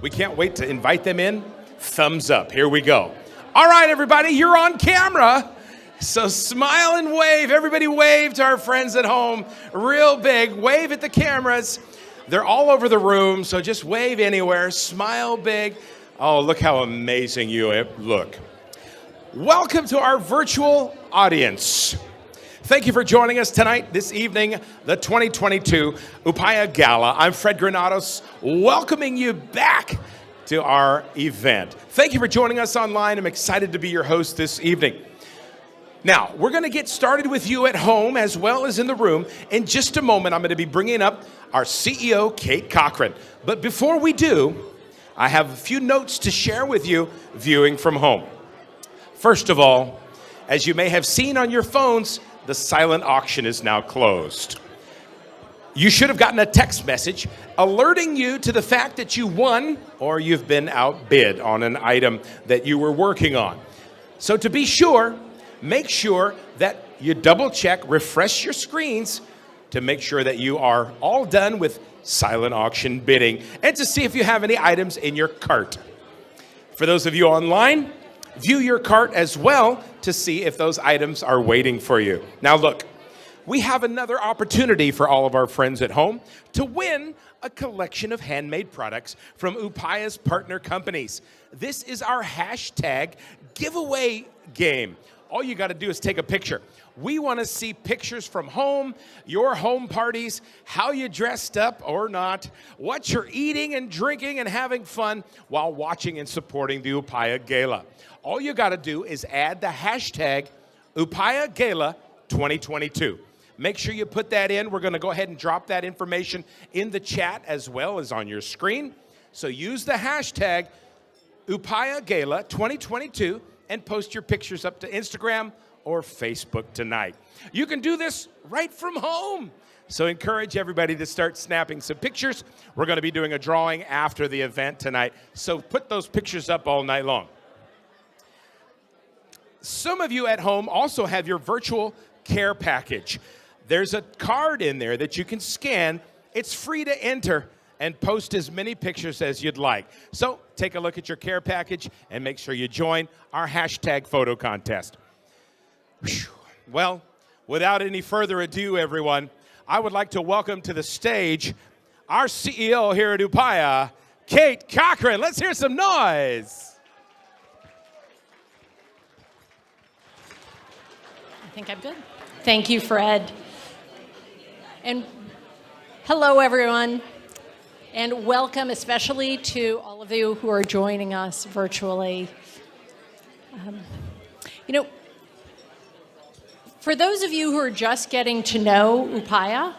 We can't wait to invite them in. Thumbs up. Here we go. All right, everybody, you're on camera. So smile and wave. Everybody wave to our friends at home. Real big. Wave at the cameras. They're all over the room, so just wave anywhere. Smile big. Oh, look how amazing you look. Welcome to our virtual audience. Thank you for joining us tonight, this evening, the 2022 Upaya Gala. I'm Fred Granados, welcoming you back to our event. Thank you for joining us online. I'm excited to be your host this evening. Now, we're going to get started with you at home as well as in the room. In just a moment, I'm going to be bringing up our CEO, Kate Cochran. But before we do, I have a few notes to share with you viewing from home. First of all, as you may have seen on your phones, the silent auction is now closed. You should have gotten a text message alerting you to the fact that you won or you've been outbid on an item that you were working on. So to be sure, make sure that you double check, refresh your screens to make sure that you are all done with silent auction bidding and to see if you have any items in your cart. For those of you online, view your cart as well to see if those items are waiting for you. Now look, we have another opportunity for all of our friends at home to win a collection of handmade products from Upaya's partner companies. This is our hashtag giveaway game. All you got to do is take a picture. We want to see pictures from home, your home parties, how you dressed up or not, what you're eating and drinking and having fun while watching and supporting the Upaya Gala. All you got to do is add the hashtag Upaya Gala 2022. Make sure you put that in. We're going to go ahead and drop that information in the chat as well as on your screen. So use the hashtag Upaya Gala 2022 and post your pictures up to Instagram or Facebook tonight. You can do this right from home. So encourage everybody to start snapping some pictures. We're going to be doing a drawing after the event tonight. So put those pictures up all night long. Some of you at home also have your virtual care package. There's a card in there that you can scan. It's free to enter and post as many pictures as you'd like. So take a look at your care package and make sure you join our hashtag photo contest. Whew. Well, without any further ado, everyone, I would like to welcome to the stage our CEO here at Upaya, Kate Cochran. Let's hear some noise. I think I'm good. Thank you, Fred. And hello, everyone. And welcome especially to all of you who are joining us virtually. For those of you who are just getting to know Upaya,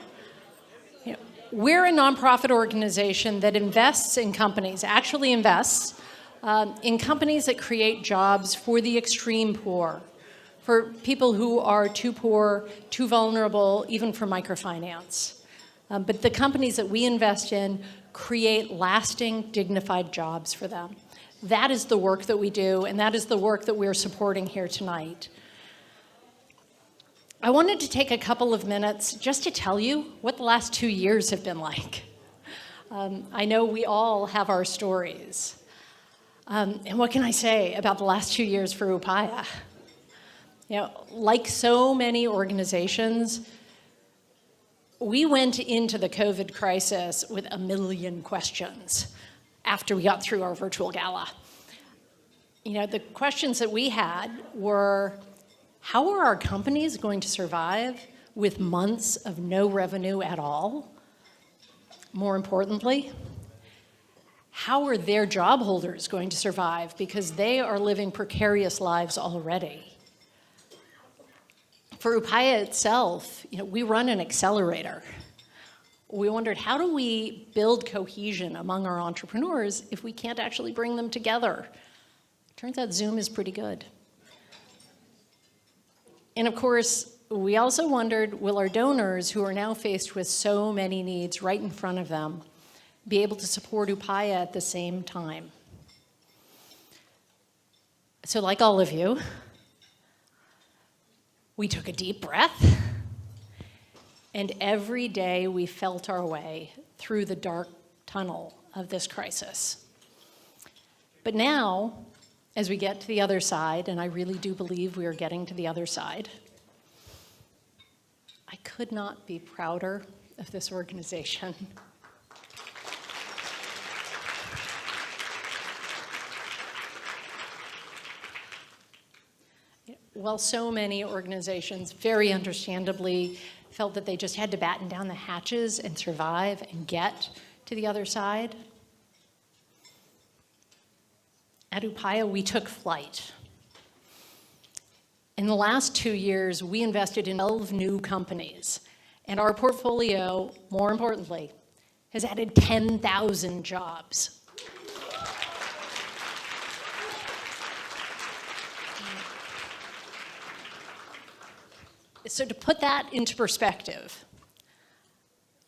we're a nonprofit organization that invests in companies, actually invests in companies that create jobs for the extreme poor, for people who are too poor, too vulnerable, even for microfinance. But the companies that we invest in create lasting, dignified jobs for them. That is the work that we do, and that is the work that we're supporting here tonight. I wanted to take a couple of minutes just to tell you what the last 2 years have been like. I know we all have our stories. And what can I say about the last 2 years for Upaya? Like so many organizations, we went into the COVID crisis with a million questions after we got through our virtual gala. The questions that we had were, how are our companies going to survive with months of no revenue at all? More importantly, how are their job holders going to survive because they are living precarious lives already? For Upaya itself, we run an accelerator. We wondered, how do we build cohesion among our entrepreneurs if we can't actually bring them together? Turns out Zoom is pretty good. And of course, we also wondered, will our donors, who are now faced with so many needs right in front of them, be able to support Upaya at the same time? So like all of you, we took a deep breath, and every day we felt our way through the dark tunnel of this crisis. But now, as we get to the other side, and I really do believe we are getting to the other side, I could not be prouder of this organization. While so many organizations, very understandably, felt that they just had to batten down the hatches and survive and get to the other side, at Upaya, we took flight. In the last 2 years, we invested in 12 new companies, and our portfolio, more importantly, has added 10,000 jobs. So to put that into perspective,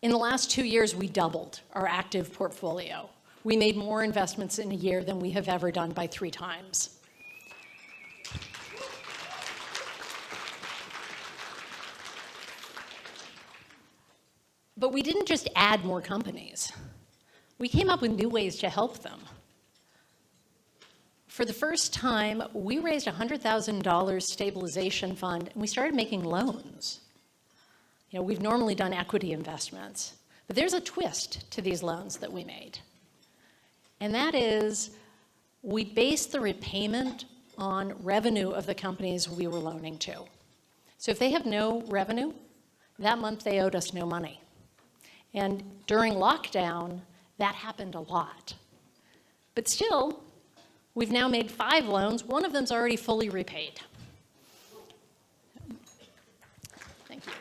in the last 2 years, we doubled our active portfolio. We made more investments in a year than we have ever done by 3 times. But we didn't just add more companies. We came up with new ways to help them. For the first time, we raised a $100,000 stabilization fund, and we started making loans. We've normally done equity investments, but there's a twist to these loans that we made. And that is, we based the repayment on revenue of the companies we were loaning to. So if they have no revenue, that month they owed us no money. And during lockdown, that happened a lot. But still, we've now made 5 loans. One of them's already fully repaid. Thank you.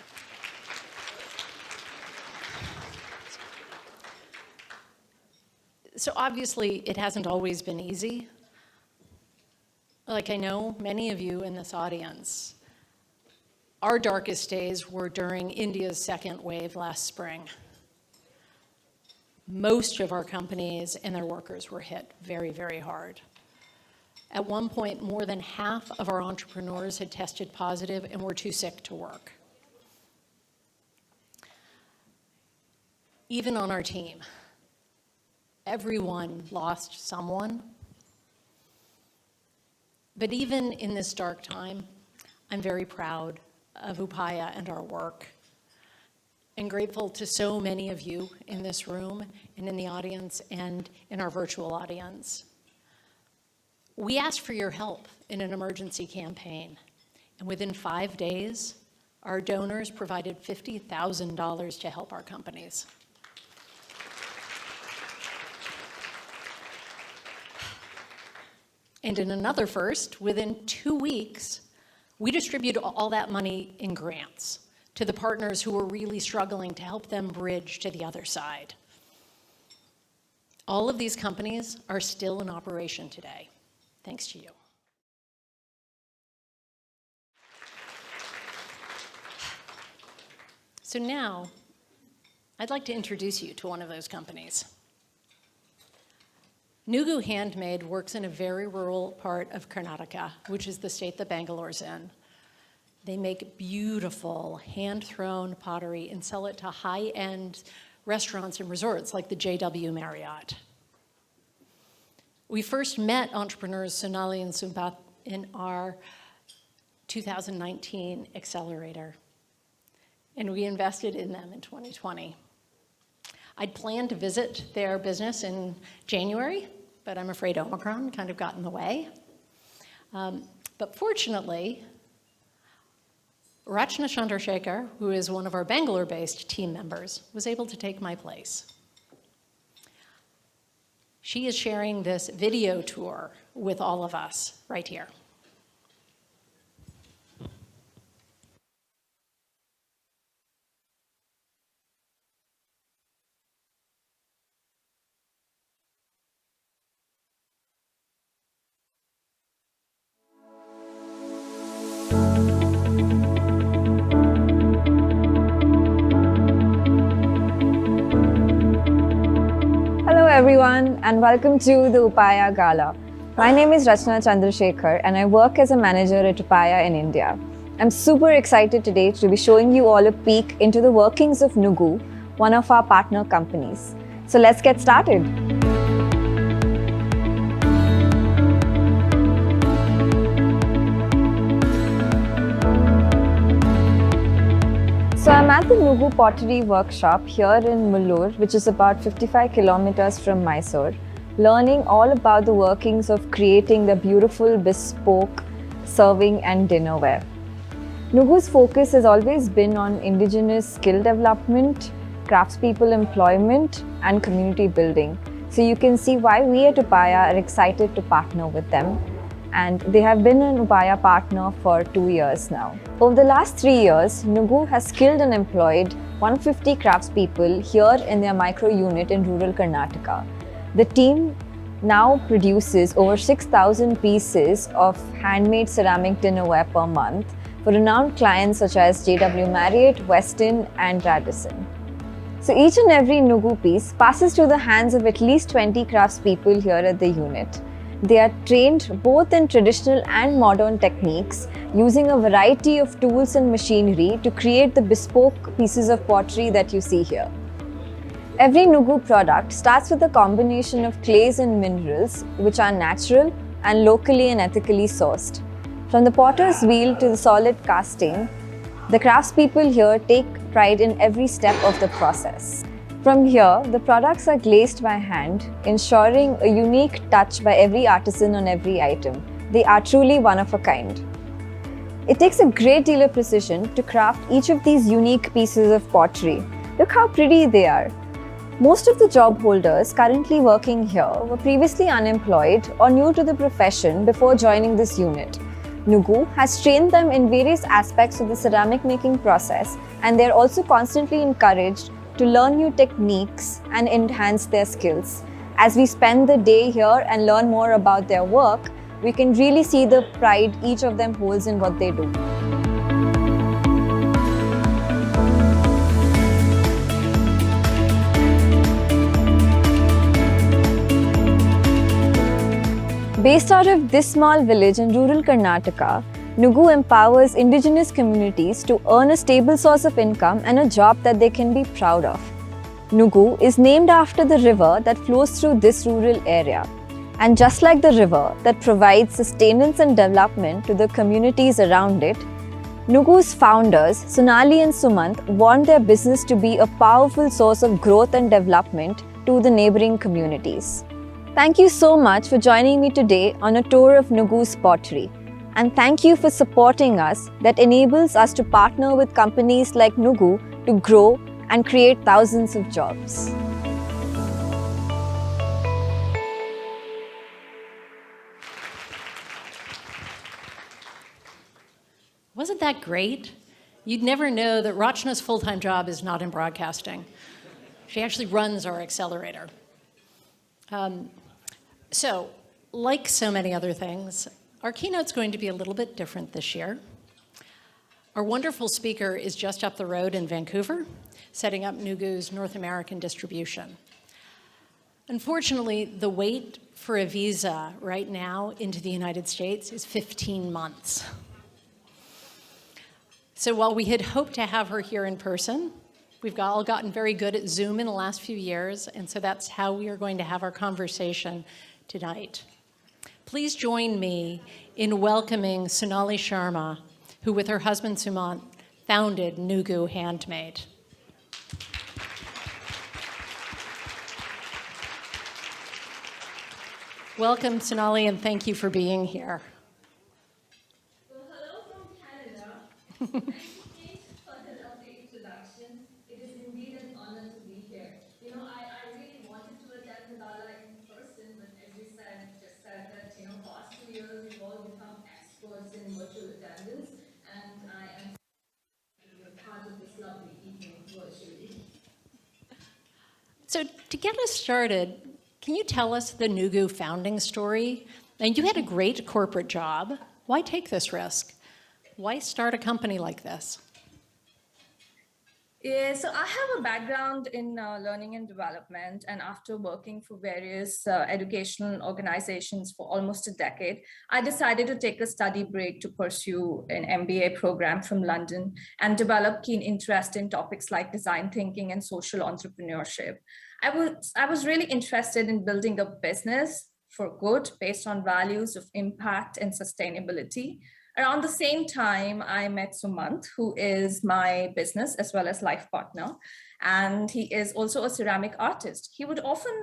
So obviously, it hasn't always been easy. Like I know many of you in this audience, our darkest days were during India's second wave last spring. Most of our companies and their workers were hit very, very hard. At one point, more than half of our entrepreneurs had tested positive and were too sick to work. Even on our team, everyone lost someone. But even in this dark time, I'm very proud of Upaya and our work, and grateful to so many of you in this room and in the audience and in our virtual audience. We asked for your help in an emergency campaign, and within 5 days, our donors provided $50,000 to help our companies. And in another first, within 2 weeks, we distributed all that money in grants to the partners who were really struggling to help them bridge to the other side. All of these companies are still in operation today, thanks to you. So now, I'd like to introduce you to one of those companies. Nugu Handmade works in a very rural part of Karnataka, which is the state that Bangalore's in. They make beautiful hand-thrown pottery and sell it to high-end restaurants and resorts like the JW Marriott. We first met entrepreneurs Sonali and Sumpat in our 2019 accelerator, and we invested in them in 2020. I'd planned to visit their business in January, but I'm afraid Omicron kind of got in the way. But fortunately, Rachna Chandrasekhar, who is one of our Bangalore-based team members, was able to take my place. She is sharing this video tour with all of us right here. Everyone, and welcome to the Upaya Gala. My name is Rachna Chandrasekhar, and I work as a manager at Upaya in India. I'm super excited today to be showing you all a peek into the workings of Nugu, one of our partner companies. So let's get started. at the Nugu Pottery Workshop here in Mullur, which is about 55 kilometers from Mysore, learning all about the workings of creating the beautiful bespoke serving and dinnerware. Nugu's focus has always been on indigenous skill development, craftspeople employment, and community building. So you can see why we at Upaya are excited to partner with them. And they have been an Upaya partner for 2 years now. Over the last 3 years, Nugu has skilled and employed 150 craftspeople here in their micro unit in rural Karnataka. The team now produces over 6,000 pieces of handmade ceramic dinnerware per month for renowned clients such as JW Marriott, Westin, and Radisson. So each and every Nugu piece passes through the hands of at least 20 craftspeople here at the unit. They are trained both in traditional and modern techniques, using a variety of tools and machinery to create the bespoke pieces of pottery that you see here. Every Nugu product starts with a combination of clays and minerals, which are natural and locally and ethically sourced. From the potter's wheel to the solid casting, the craftspeople here take pride in every step of the process. From here, the products are glazed by hand, ensuring a unique touch by every artisan on every item. They are truly one of a kind. It takes a great deal of precision to craft each of these unique pieces of pottery. Look how pretty they are. Most of the job holders currently working here were previously unemployed or new to the profession before joining this unit. Nugu has trained them in various aspects of the ceramic making process, and they are also constantly encouraged to learn new techniques and enhance their skills. As we spend the day here and learn more about their work, we can really see the pride each of them holds in what they do. Based out of this small village in rural Karnataka, Nugu empowers indigenous communities to earn a stable source of income and a job that they can be proud of. Nugu is named after the river that flows through this rural area. And just like the river that provides sustenance and development to the communities around it, Nugu's founders, Sonali and Sumant, want their business to be a powerful source of growth and development to the neighboring communities. Thank you so much for joining me today on a tour of Nugu's pottery. And thank you for supporting us that enables us to partner with companies like Nugu to grow and create thousands of jobs. Wasn't that great? You'd never know that Rachna's full-time job is not in broadcasting. She actually runs our accelerator. So, like so many other things, our keynote's going to be a little bit different this year. Our wonderful speaker is just up the road in Vancouver, setting up Nugu's North American distribution. Unfortunately, the wait for a visa right now into the United States is 15 months. So while we had hoped to have her here in person, we've all gotten very good at Zoom in the last few years, and so that's how we are going to have our conversation tonight. Please join me in welcoming Sonali Sharma, who with her husband Sumant founded Nugu Handmade. Welcome, Sonali, and thank you for being here. Well, hello from Canada. Thank you for the lovely introduction. It is indeed an honor to be here. I really wanted to attend the gala in person, but as you just said that, past 2 years we've all become experts in virtual attendance, and I am to be a part of this lovely evening virtually. So to get us started, can you tell us the Nugu founding story? And you had a great corporate job. Why take this risk? Why start a company like this? Yeah, so I have a background in learning and development, and after working for various educational organizations for almost a decade, I decided to take a study break to pursue an MBA program from London and develop keen interest in topics like design thinking and social entrepreneurship. I was really interested in building a business for good based on values of impact and sustainability. Around the same time, I met Sumant, who is my business as well as life partner. And he is also a ceramic artist. He would often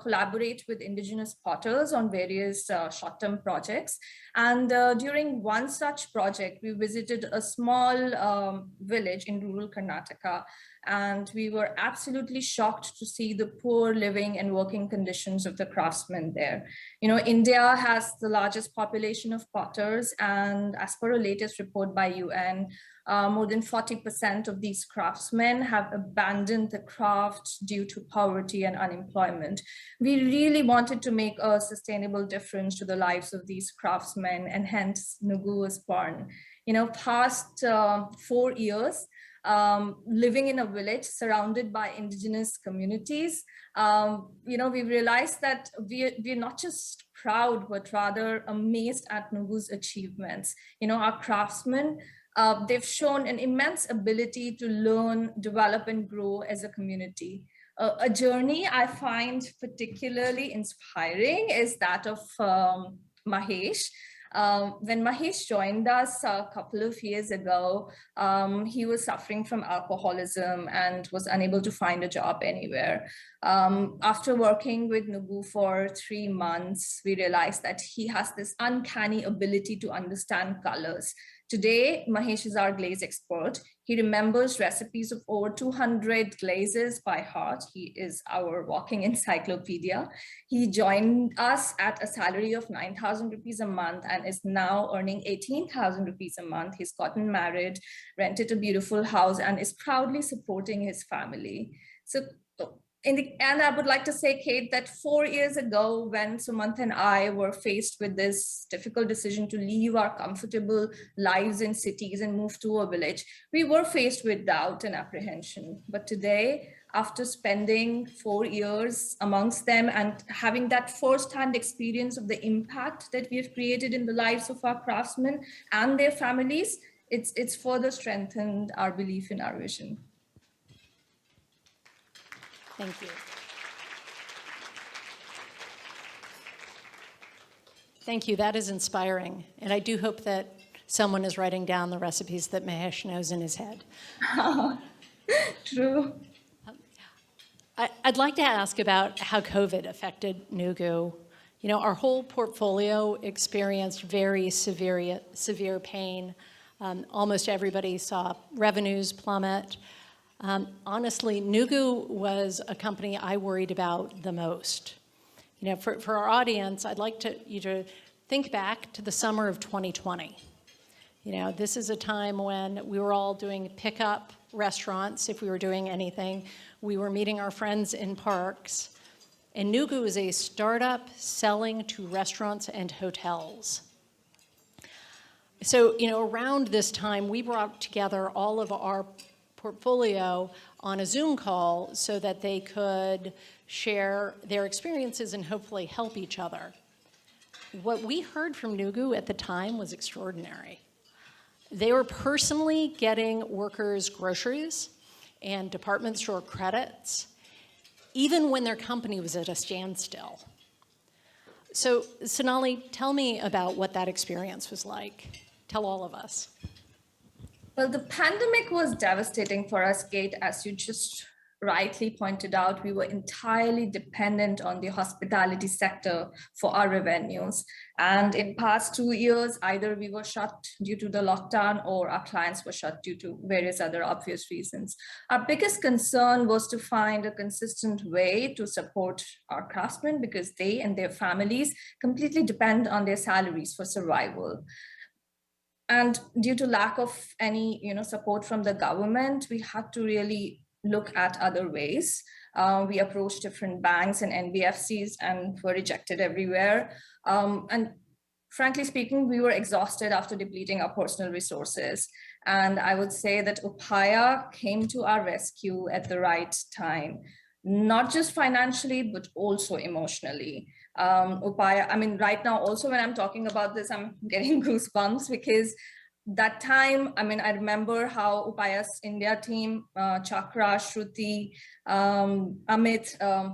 collaborate with indigenous potters on various short-term projects. And during one such project, we visited a small village in rural Karnataka. And we were absolutely shocked to see the poor living and working conditions of the craftsmen there. You know, India has the largest population of potters, and as per a latest report by UN, more than 40% of these craftsmen have abandoned the craft due to poverty and unemployment. We really wanted to make a sustainable difference to the lives of these craftsmen, and hence Nugu was born. You know, past 4 years, living in a village surrounded by indigenous communities, you know, we realized that we're not just proud, but rather amazed at Nugu's achievements. You know, our craftsmen, they've shown an immense ability to learn, develop, and grow as a community. A journey I find particularly inspiring is that of Mahesh. When Mahesh joined us a couple of years ago, he was suffering from alcoholism and was unable to find a job anywhere. After working with Nugu for 3 months, we realized that he has this uncanny ability to understand colors. Today, Mahesh is our glaze expert. He remembers recipes of over 200 glazes by heart. He is our walking encyclopedia. He joined us at a salary of 9,000 rupees a month and is now earning 18,000 rupees a month. He's gotten married, rented a beautiful house, and is proudly supporting his family. So in the end, I would like to say, Kate, that 4 years ago, when Sumant and I were faced with this difficult decision to leave our comfortable lives in cities and move to a village, we were faced with doubt and apprehension. But today, after spending 4 years amongst them and having that first-hand experience of the impact that we have created in the lives of our craftsmen and their families, it's further strengthened our belief in our vision. Thank you. Thank you. That is inspiring. And I do hope that someone is writing down the recipes that Mahesh knows in his head. True. I'd like to ask about how COVID affected Nugu. You know, our whole portfolio experienced very severe pain. Almost everybody saw revenues plummet. Honestly, Nugu was a company I worried about the most. You know, for our audience, I'd like you to think back to the summer of 2020. You know, this is a time when we were all doing pickup restaurants, if we were doing anything. We were meeting our friends in parks. And Nugu is a startup selling to restaurants and hotels. So, you know, around this time, we brought together all of our portfolio on a Zoom call so that they could share their experiences and hopefully help each other. What we heard from Nugu at the time was extraordinary. They were personally getting workers groceries and department store credits, even when their company was at a standstill. So, Sonali, tell me about what that experience was like. Tell all of us. Well, the pandemic was devastating for us, Kate. As you just rightly pointed out, we were entirely dependent on the hospitality sector for our revenues. And in past 2 years, either we were shut due to the lockdown or our clients were shut due to various other obvious reasons. Our biggest concern was to find a consistent way to support our craftsmen because they and their families completely depend on their salaries for survival. And due to lack of any, support from the government, we had to really look at other ways. We approached different banks and NBFCs and were rejected everywhere. And frankly speaking, we were exhausted after depleting our personal resources. And I would say that Upaya came to our rescue at the right time, not just financially, but also emotionally. Upaya, I mean, right now, also when I'm talking about this, I'm getting goosebumps because that time, I mean, I remember how Upaya's India team, Chakra, Shruti, Amit,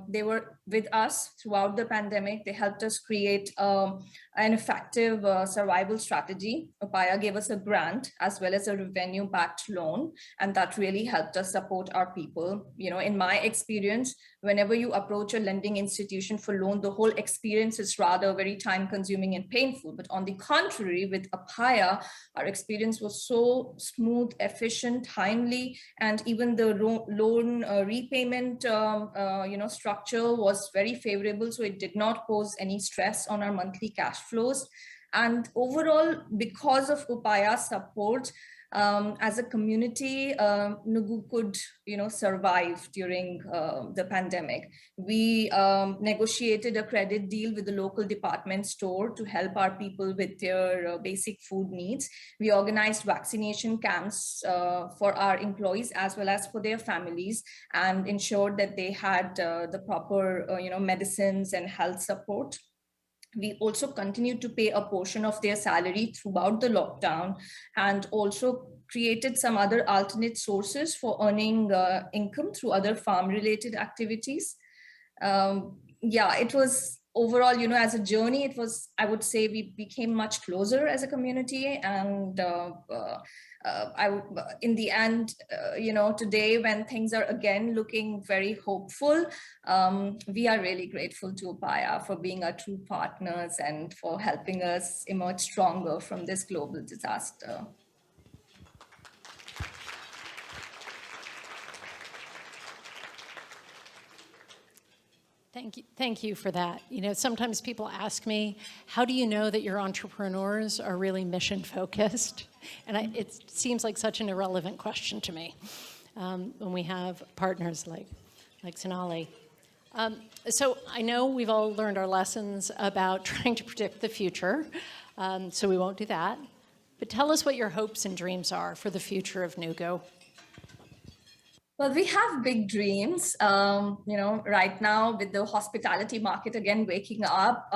they were with us throughout the pandemic. They helped us create an effective survival strategy. Upaya gave us a grant as well as a revenue-backed loan, and that really helped us support our people. In my experience, whenever you approach a lending institution for loan, the whole experience is rather very time-consuming and painful. But on the contrary, with Upaya, our experience was so smooth, efficient, timely, and even the loan repayment structure was very favorable, so it did not pose any stress on our monthly cash flows. And overall, because of Upaya's support, as a community, Nugu could, survive during the pandemic. We negotiated a credit deal with the local department store to help our people with their basic food needs. We organized vaccination camps for our employees as well as for their families, and ensured that they had the proper, medicines and health support. We also continued to pay a portion of their salary throughout the lockdown, and also created some other alternate sources for earning income through other farm related activities. It was overall, as a journey, it was, I would say, we became much closer as a community. And in the end, today when things are again looking very hopeful, we are really grateful to Upaya for being our true partners and for helping us emerge stronger from this global disaster. Thank you for that. Sometimes people ask me, how do you know that your entrepreneurs are really mission focused? And it seems like such an irrelevant question to me when we have partners like Sonali. So I know we've all learned our lessons about trying to predict the future, so we won't do that. But tell us what your hopes and dreams are for the future of Nugu. Well, we have big dreams. Right now with the hospitality market again waking up,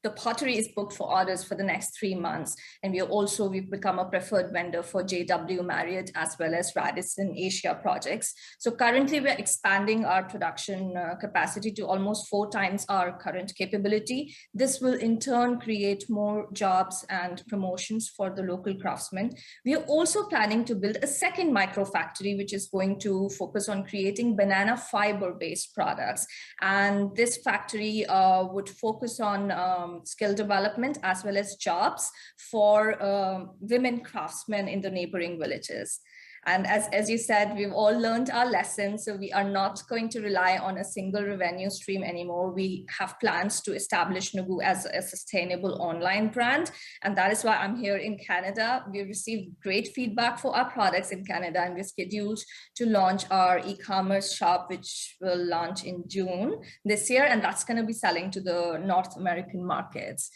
the pottery is booked for orders for the next 3 months. And we've become a preferred vendor for JW Marriott as well as Radisson Asia projects. So currently we're expanding our production capacity to almost 4 times our current capability. This will in turn create more jobs and promotions for the local craftsmen. We are also planning to build a second micro factory, which is going to focus on creating banana fiber-based products. And this factory would focus on skill development as well as jobs for women craftsmen in the neighboring villages. And as you said, we've all learned our lessons, so we are not going to rely on a single revenue stream anymore. We have plans to establish Nugu as a sustainable online brand, and that is why I'm here in Canada. We received great feedback for our products in Canada, and we're scheduled to launch our e-commerce shop, which will launch in June this year, and that's going to be selling to the North American markets.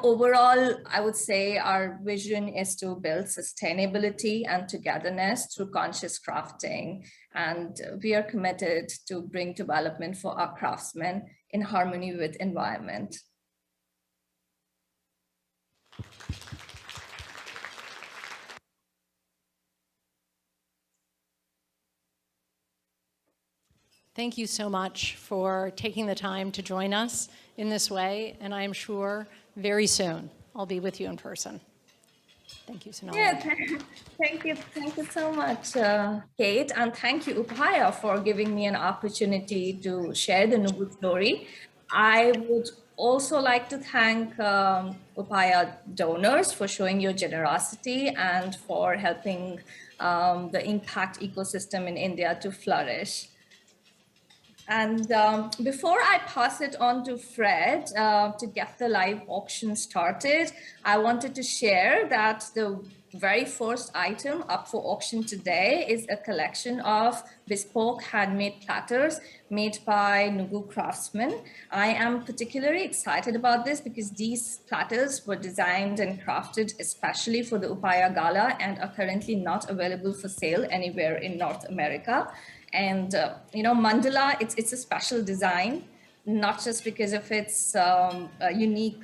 Overall, I would say our vision is to build sustainability and togetherness through conscious crafting. And we are committed to bring development for our craftsmen in harmony with environment. Thank you so much for taking the time to join us in this way, and I am sure very soon I'll be with you in person. Thank you, Sonali. Yeah, thank you so much, Kate, and thank you, Upaya, for giving me an opportunity to share the Nugu story. I would also like to thank Upaya donors for showing your generosity and for helping the impact ecosystem in India to flourish. And before I pass it on to Fred to get the live auction started, I wanted to share that the very first item up for auction today is a collection of bespoke handmade platters made by Nugu craftsmen. I am particularly excited about this because these platters were designed and crafted especially for the Upaya Gala and are currently not available for sale anywhere in North America. And mandala, it's a special design, not just because of its unique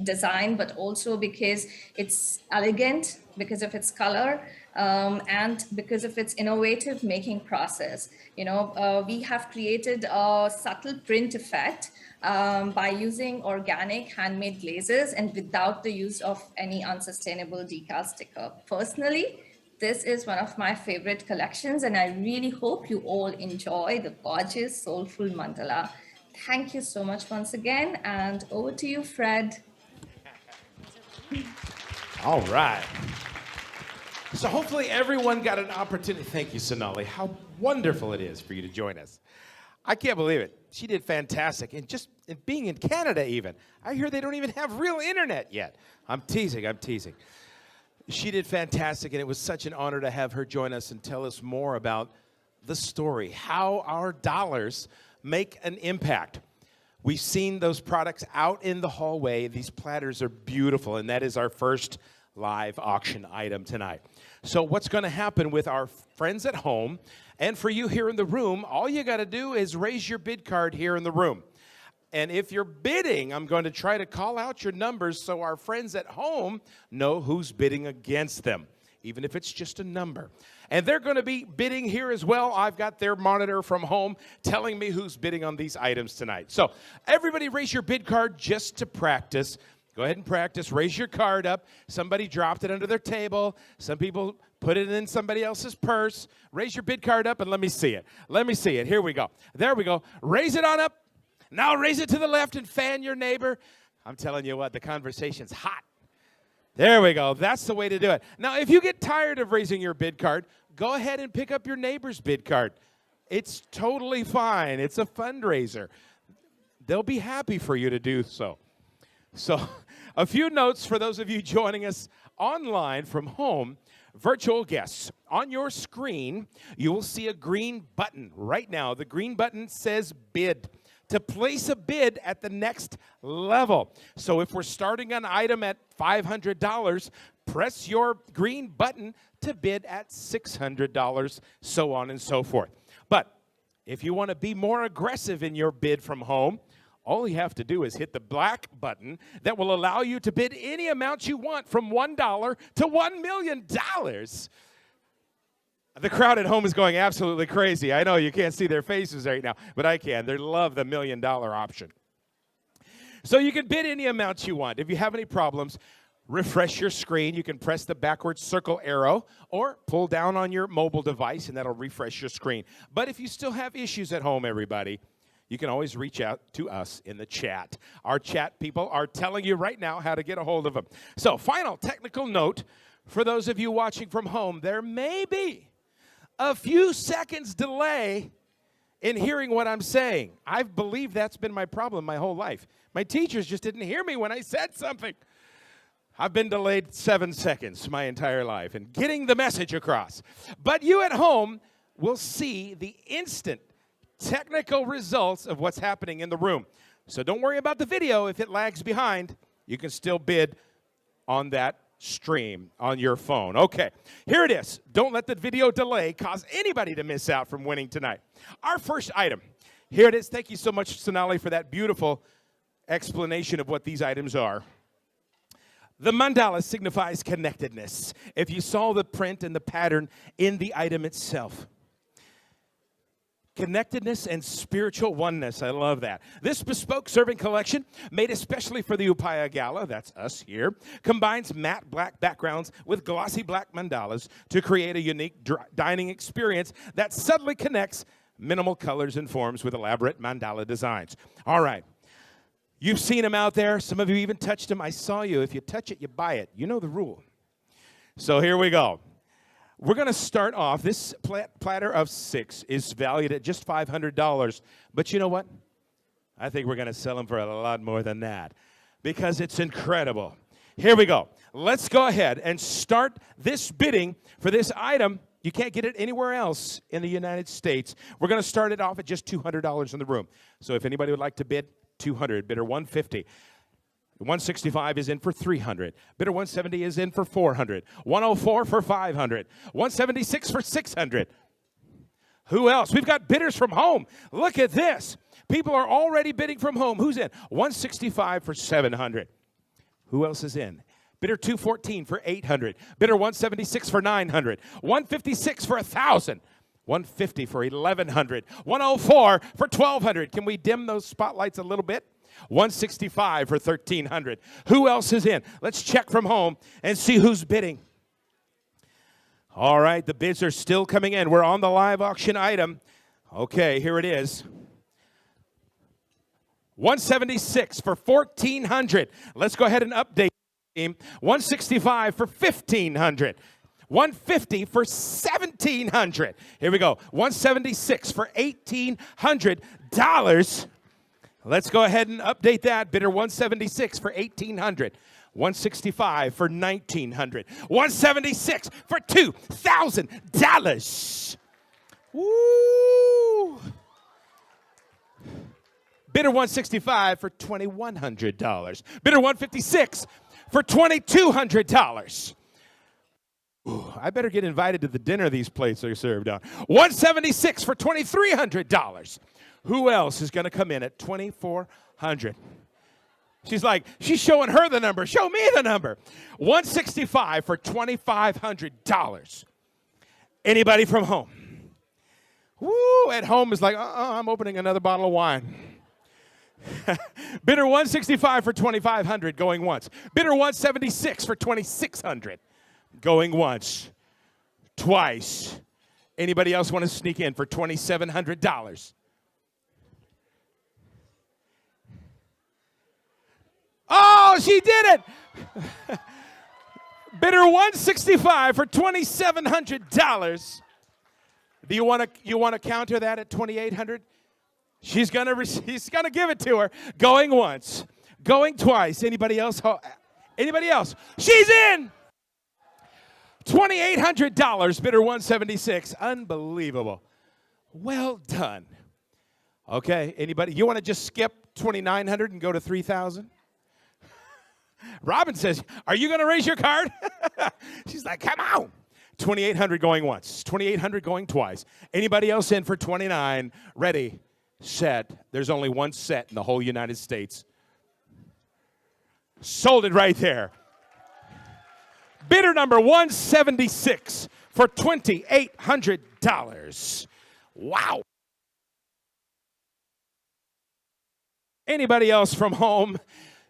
design, but also because it's elegant, because of its color, and because of its innovative making process. We have created a subtle print effect by using organic handmade glazes and without the use of any unsustainable decal sticker. Personally, this is one of my favorite collections, and I really hope you all enjoy the gorgeous, soulful mandala. Thank you so much once again, and over to you, Fred. All right. So hopefully everyone got an opportunity. Thank you, Sonali. How wonderful it is for you to join us. I can't believe it. She did fantastic. And just being in Canada even, I hear they don't even have real internet yet. I'm teasing. She did fantastic, and it was such an honor to have her join us and tell us more about the story, how our dollars make an impact. We've seen those products out in the hallway. These platters are beautiful, and that is our first live auction item tonight. So what's going to happen with our friends at home, and for you here in the room, all you got to do is raise your bid card here in the room. And if you're bidding, I'm going to try to call out your numbers so our friends at home know who's bidding against them, even if it's just a number. And they're going to be bidding here as well. I've got their monitor from home telling me who's bidding on these items tonight. So everybody raise your bid card just to practice. Go ahead and practice. Raise your card up. Somebody dropped it under their table. Some people put it in somebody else's purse. Raise your bid card up and let me see it. Let me see it. Here we go. There we go. Raise it on up. Now raise it to the left and fan your neighbor. I'm telling you what, the conversation's hot. There we go. That's the way to do it. Now, if you get tired of raising your bid card, go ahead and pick up your neighbor's bid card. It's totally fine. It's a fundraiser. They'll be happy for you to do so. So, a few notes for those of you joining us online from home. Virtual guests, on your screen, you will see a green button right now. The green button says bid, to place a bid at the next level. So if we're starting an item at $500, press your green button to bid at $600, so on and so forth. But if you want to be more aggressive in your bid from home, all you have to do is hit the black button that will allow you to bid any amount you want from $1 to $1 million. The crowd at home is going absolutely crazy. I know you can't see their faces right now, but I can. They love the $1 million option. So you can bid any amount you want. If you have any problems, refresh your screen. You can press the backwards circle arrow or pull down on your mobile device, and that'll refresh your screen. But if you still have issues at home, everybody, you can always reach out to us in the chat. Our chat people are telling you right now how to get a hold of them. So, final technical note for those of you watching from home, there may be a few seconds delay in hearing what I'm saying. I believe that's been my problem my whole life. My teachers just didn't hear me when I said something. I've been delayed 7 seconds my entire life in getting the message across. But you at home will see the instant technical results of what's happening in the room. So don't worry about the video. If it lags behind, you can still bid on that stream on your phone. Okay, here it is. Don't let the video delay cause anybody to miss out from winning tonight. Our first item. Here it is. Thank you so much, Sonali, for that beautiful explanation of what these items are. The mandala signifies connectedness. If you saw the print and the pattern in the item itself. Connectedness and spiritual oneness. I love that. This bespoke serving collection, made especially for the Upaya Gala, that's us here, combines matte black backgrounds with glossy black mandalas to create a unique dining experience that subtly connects minimal colors and forms with elaborate mandala designs. All right. You've seen them out there. Some of you even touched them. I saw you. If you touch it, you buy it. You know the rule. So here we go. We're going to start off. This platter of 6 is valued at just $500. But you know what? I think we're going to sell them for a lot more than that because it's incredible. Here we go. Let's go ahead and start this bidding for this item. You can't get it anywhere else in the United States. We're going to start it off at just $200 in the room. So if anybody would like to bid, 200, bidder 150. 165 is in for 300. Bidder 170 is in for 400. 104 for 500. 176 for 600. Who else? We've got bidders from home. Look at this. People are already bidding from home. Who's in? 165 for 700. Who else is in? Bidder 214 for 800. Bidder 176 for 900. 156 for 1,000. 150 for 1,100. 104 for 1,200. Can we dim those spotlights a little bit? 165 for 1,300. Who else is in? Let's check from home and see who's bidding. All right, the bids are still coming in. We're on the live auction item. Okay, here it is. 176 for 1,400. Let's go ahead and update. 165 for 1,500. 150 for 1,700. Here we go. 176 for $1,800. Let's go ahead and update that. Bidder 176 for 1,800. 165 for 1,900. 176 for $2,000. Woo! Bidder 165 for $2,100. Bidder 156 for $2,200. Ooh, I better get invited to the dinner these plates are served on. 176 for $2,300. Who else is going to come in at $2,400? She's showing her the number. Show me the number. 165 for $2,500. Anybody from home? Woo, at home is like, I'm opening another bottle of wine. Bidder 165 for $2,500 going once. Bidder 176 for $2,600 going once. Twice. Anybody else want to sneak in for $2,700? Oh, she did it! Bidder 165 for $2,700. Do you want to counter that at $2,800? He's gonna give it to her. Going once, going twice. Anybody else? Anybody else? She's in. $2,800. Bidder 176. Unbelievable. Well done. Okay. Anybody? You want to just skip 2,900 and go to 3,000? Robin says, "Are you going to raise your card?" She's like, "Come on." 2,800 going once. 2,800 going twice. Anybody else in for 29? Ready? Set. There's only one set in the whole United States. Sold it right there. Bidder number 176 for $2,800. Wow. Anybody else from home?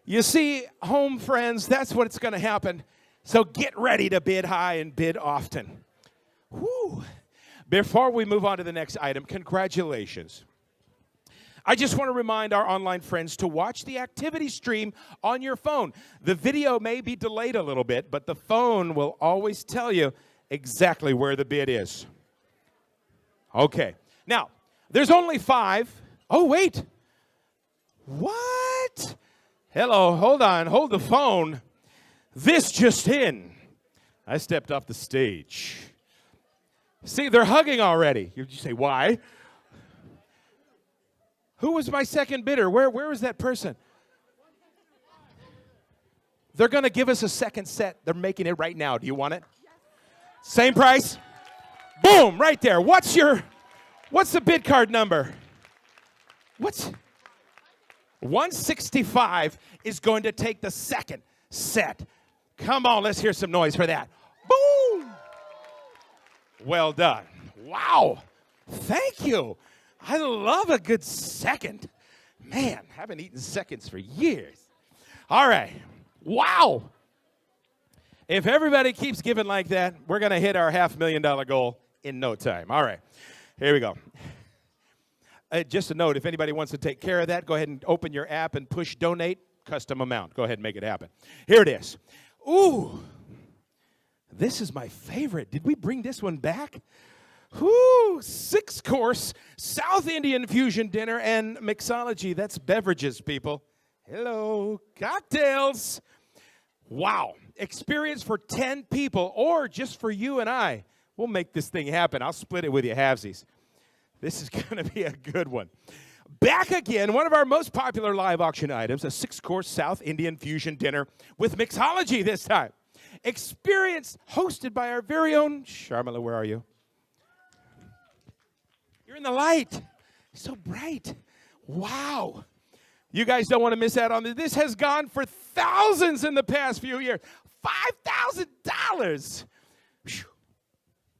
You see, home friends, that's what's going to happen. So get ready to bid high and bid often. Whew. Before we move on to the next item, congratulations. I just want to remind our online friends to watch the activity stream on your phone. The video may be delayed a little bit, but the phone will always tell you exactly where the bid is. Okay. Now, there's only 5. Oh, wait. What? Hello, hold on. Hold the phone. This just in. I stepped off the stage. See, they're hugging already. You say, why? Who was my second bidder? Where was that person? They're going to give us a second set. They're making it right now. Do you want it? Same price? Boom, right there. What's the bid card number? 165 is going to take the second set. Come on, let's hear some noise for that. Boom! Well done. Wow. Thank you. I love a good second. Man, I haven't eaten seconds for years. All right. Wow. If everybody keeps giving like that, we're going to hit our $500,000 goal in no time. All right. Here we go. Just a note, if anybody wants to take care of that, go ahead and open your app and push donate, custom amount. Go ahead and make it happen. Here it is. Ooh. This is my favorite. Did we bring this one back? Whoo, 6-course South Indian fusion dinner and mixology. That's beverages, people. Hello, cocktails. Wow, experience for 10 people or just for you and I. We'll make this thing happen. I'll split it with you halvesies. This is going to be a good one. Back again, one of our most popular live auction items, a 6-course South Indian fusion dinner with mixology this time. Experience hosted by our very own, Sharmila, where are you? You're in the light. So bright. Wow. You guys don't want to miss out on this. This has gone for thousands in the past few years. $5,000.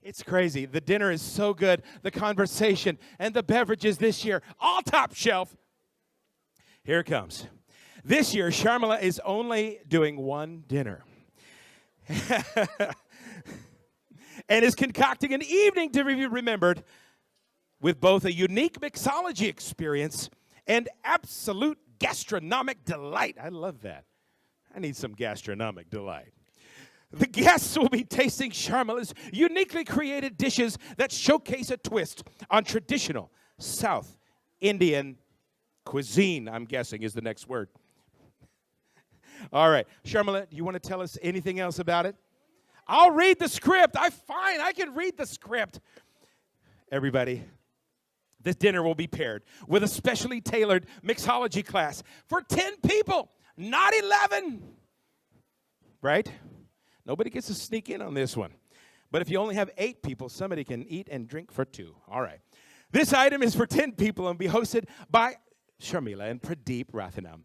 It's crazy. The dinner is so good. The conversation and the beverages this year, all top shelf. Here it comes. This year, Sharmila is only doing one dinner. And is concocting an evening to be remembered with both a unique mixology experience and absolute gastronomic delight. I love that. I need some gastronomic delight. The guests will be tasting Sharmila's uniquely created dishes that showcase a twist on traditional South Indian cuisine, I'm guessing is the next word. All right. Sharmila, do you want to tell us anything else about it? I'll read the script. I can read the script. Everybody, this dinner will be paired with a specially tailored mixology class for 10 people, not 11. Right? Nobody gets to sneak in on this one. But if you only have 8 people, somebody can eat and drink for 2. All right. This item is for 10 people and will be hosted by Sharmila and Pradeep Rathinam.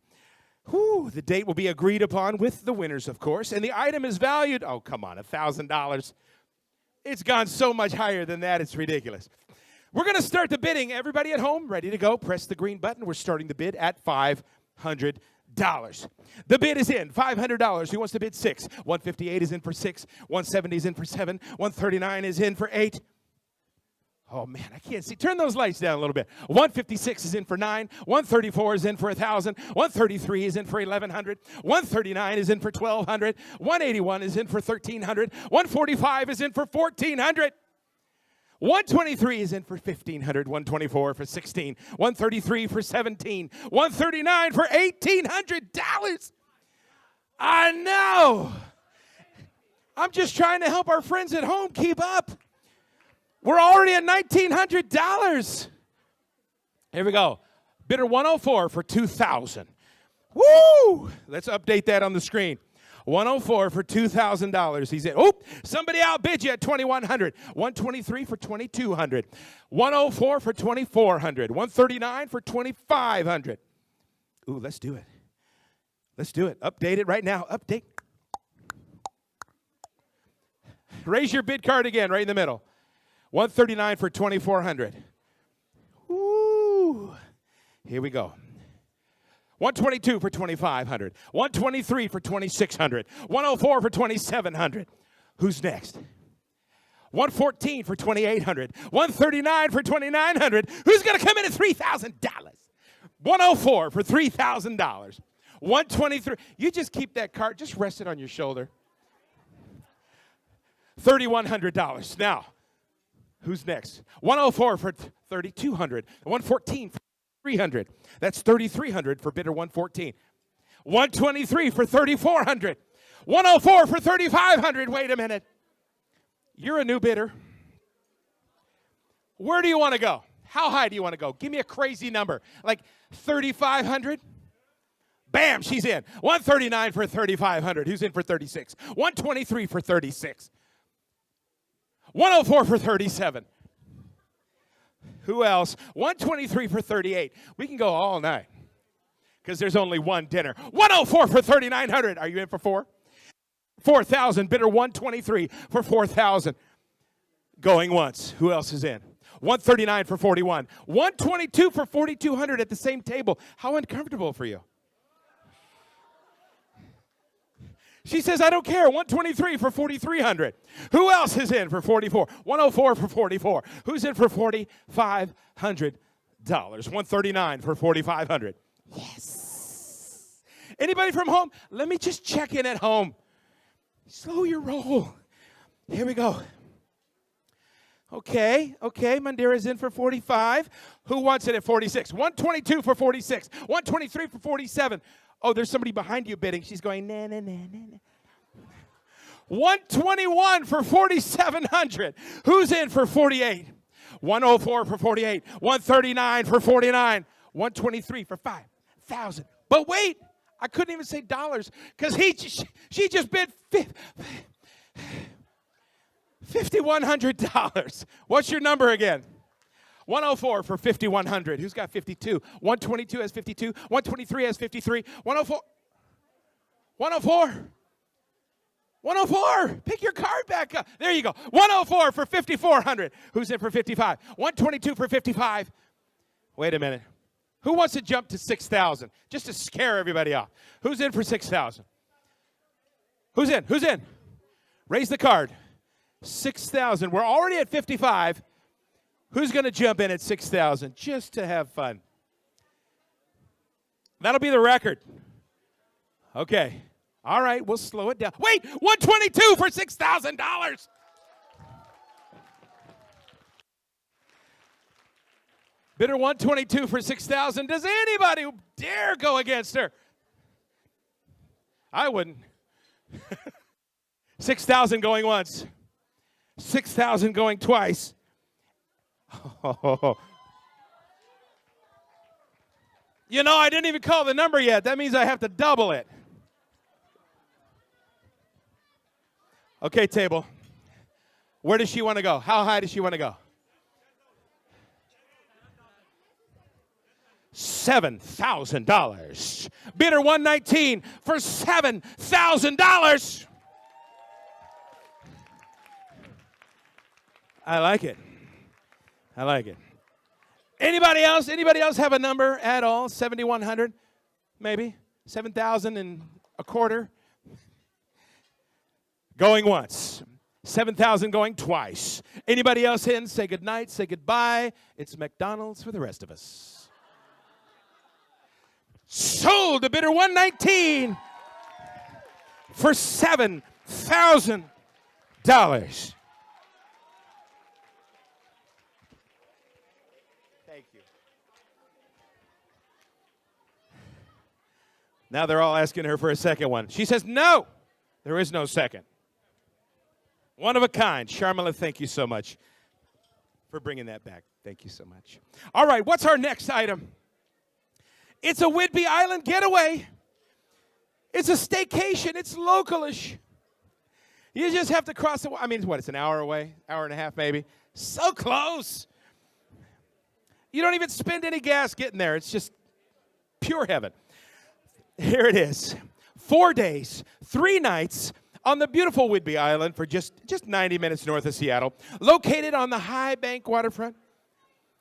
The date will be agreed upon with the winners, of course, and the item is valued, oh, come on, $1,000. It's gone so much higher than that, it's ridiculous. We're going to start the bidding. Everybody at home, ready to go? Press the green button. We're starting the bid at $500. The bid is in. $500. Who wants to bid 6? $158 is in for 6. $170 is in for 7. $139 is in for 8. Oh, man, I can't see. Turn those lights down a little bit. $156 is in for 9. $134 is in for 1,000. $133 is in for 1,100. $139 is in for 1,200. $181 is in for 1,300. $145 is in for 1,400. $123 is in for 1,500. $124 for 16. $133 for 17. $139 for $1,800. I know. I'm just trying to help our friends at home keep up. We're already at $1,900. Here we go. Bidder 104 for 2,000. Woo! Let's update that on the screen. 104 for $2,000. He's in. Oh, somebody outbid you at 2,100. 123 for 2,200. 104 for 2,400. 139 for 2,500. Ooh, let's do it. Let's do it. Update it right now. Update. Raise your bid card again, right in the middle. 139 for 2,400. Woo! Here we go. 122 for 2,500. 123 for 2,600. 104 for 2,700. Who's next? 114 for 2,800. 139 for 2,900. Who's going to come in at $3,000? 104 for $3,000. 123. You just keep that card. Just rest it on your shoulder. $3,100. Now, who's next? 104 for 3,200. 114 for 300. That's 3,300 for bidder 114. 123 for 3,400. 104 for 3,500. Wait a minute. You're a new bidder. Where do you want to go? How high do you want to go? Give me a crazy number. Like 3,500? Bam, she's in. 139 for 3,500. Who's in for 36? 123 for 36. 104 for 37. Who else? 123 for 38. We can go all night because there's only one dinner. 104 for 3,900. Are you in for 4? 4,000. Bidder 123 for 4,000. Going once. Who else is in? 139 for 41. 122 for 4,200 at the same table. How uncomfortable for you? She says, I don't care. 123 for 4,300. Who else is in for 44? 104 for 44. Who's in for $4,500? 139 for 4,500. Yes. Anybody from home? Let me just check in at home. Slow your roll. Here we go. Okay. Mandira's in for 45. Who wants it at 46? 122 for 46. 123 for 47. Oh, there's somebody behind you bidding. She's going, na, na, na, na, na. 121 for 4,700. Who's in for 48? 104 for 48. 139 for 49. 123 for 5,000. But wait, I couldn't even say dollars because she just bid $5,100. What's your number again? 104 for 5,100. Who's got 52? 122 has 52. 123 has 53. 104. 104. 104. Pick your card back up. There you go. 104 for 5,400. Who's in for 55? 122 for 55. Wait a minute. Who wants to jump to 6,000? Just to scare everybody off. Who's in for 6,000? Who's in? Who's in? Raise the card. 6,000. We're already at 55. Who's going to jump in at 6,000 just to have fun? That'll be the record. Okay. All right, we'll slow it down. Wait, 122 for $6,000. Bidder 122 for 6,000. Does anybody dare go against her? I wouldn't. 6,000 going once. 6,000 going twice. Oh. You know, I didn't even call the number yet. That means I have to double it. Okay, table. Where does she want to go? How high does she want to go? $7,000. Bidder 119 for $7,000. I like it. I like it. Anybody else? Anybody else have a number at all? 7,100? Maybe? 7,000 and a quarter? Going once. 7,000 going twice. Anybody else in? Say goodnight, say goodbye. It's McDonald's for the rest of us. Sold to bidder 119 for $7,000. Thank you. Now they're all asking her for a second one. She says, no, there is no second. One of a kind. Sharmila, thank you so much for bringing that back. Thank you so much. All right, what's our next item? It's a Whidbey Island getaway. It's a staycation. It's localish. You just have to cross the, it's an hour away, hour and a half maybe. So close. You don't even spend any gas getting there. It's just pure heaven. Here it is. 4 days, 3 nights on the beautiful Whidbey Island for just 90 minutes north of Seattle, located on the High Bank waterfront.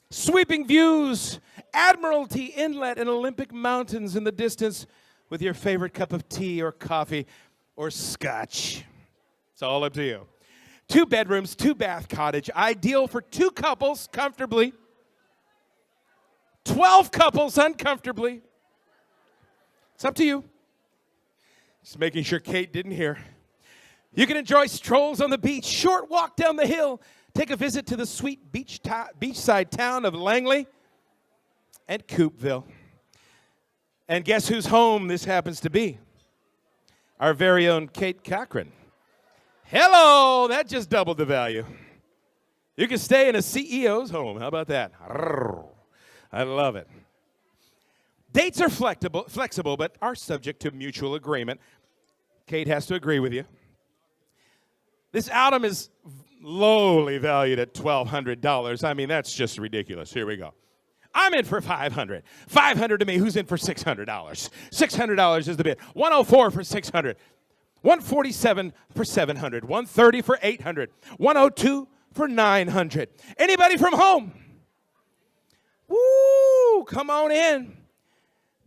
Sweeping views, Admiralty Inlet and Olympic Mountains in the distance with your favorite cup of tea or coffee or scotch. It's all up to you. 2 bedrooms, 2-bath cottage, ideal for 2 couples comfortably. 12 couples uncomfortably. It's up to you. Just making sure Kate didn't hear. You can enjoy strolls on the beach, short walk down the hill, take a visit to the sweet beachside town of Langley and Coopville. And guess whose home this happens to be? Our very own Kate Cochran. Hello, that just doubled the value. You can stay in a CEO's home. How about that? I love it. Dates are flexible, but are subject to mutual agreement. Kate has to agree with you. This item is lowly valued at $1,200. That's just ridiculous. Here we go. I'm in for $500. $500 to me. Who's in for $600? $600 is the bid. 104 for $600. 147 for $700. 130 for $800. 102 for $900. Anybody from home? Woo! Come on in.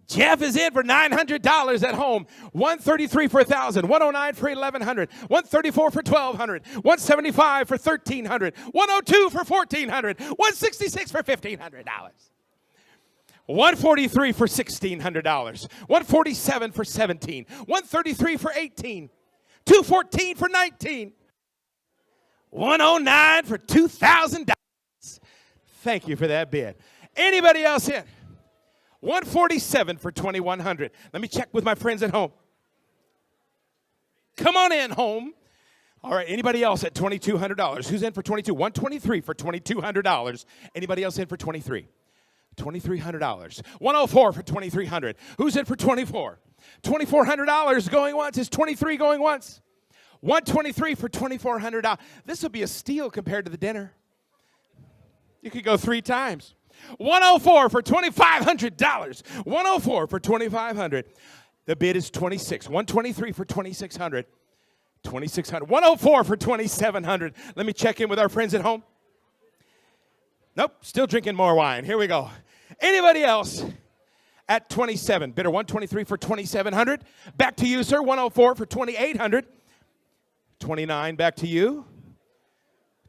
Jeff is in for $900 at home. 133 for $1,000. 109 for $1,100. 134 for $1,200. 175 for $1,300. 102 for $1,400. 166 for $1,500. 143 for $1,600. 147 for $17. 133 for $18. 214 for $19. 109 for $2,000. Thank you for that bid. Anybody else in? 147 for $2,100. Let me check with my friends at home. Come on in, home. All right, anybody else at $2,200? Who's in for 22? 123 for $2,200. Anybody else in for 23? $2,300. 104 for $2,300. Who's in for 24? $2,400 going once. Is 23 going once? 123 for $2,400. This will be a steal compared to the dinner. You could go 3 times. 104 for $2,500. 104 for $2,500. The bid is 26. 123 for $2,600. 2,600. 104 for 2,700. Let me check in with our friends at home. Nope, still drinking more wine. Here we go. Anybody else at 27? Bidder 123 for 2,700. Back to you, sir. 104 for 2,800. 29 back to you.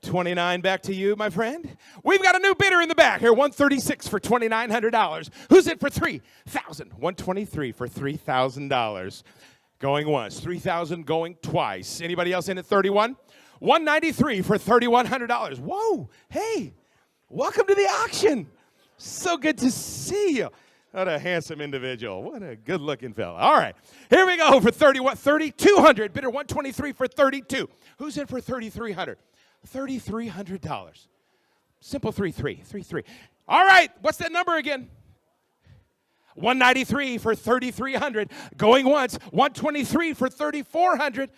29 back to you, my friend. We've got a new bidder in the back here. 136 for $2,900. Who's in for 3,000? 123 for $3,000. Going once. 3,000 going twice. Anybody else in at 31? 193 for $3,100. Whoa, hey, welcome to the auction. So good to see you. What a handsome individual. What a good-looking fella. All right, here we go for 3,200. Bidder 123 for 32. Who's in for 3,300? $3,300. Simple 3-3. All right, what's that number again? 193 for 3,300. Going once. 123 for 3,400.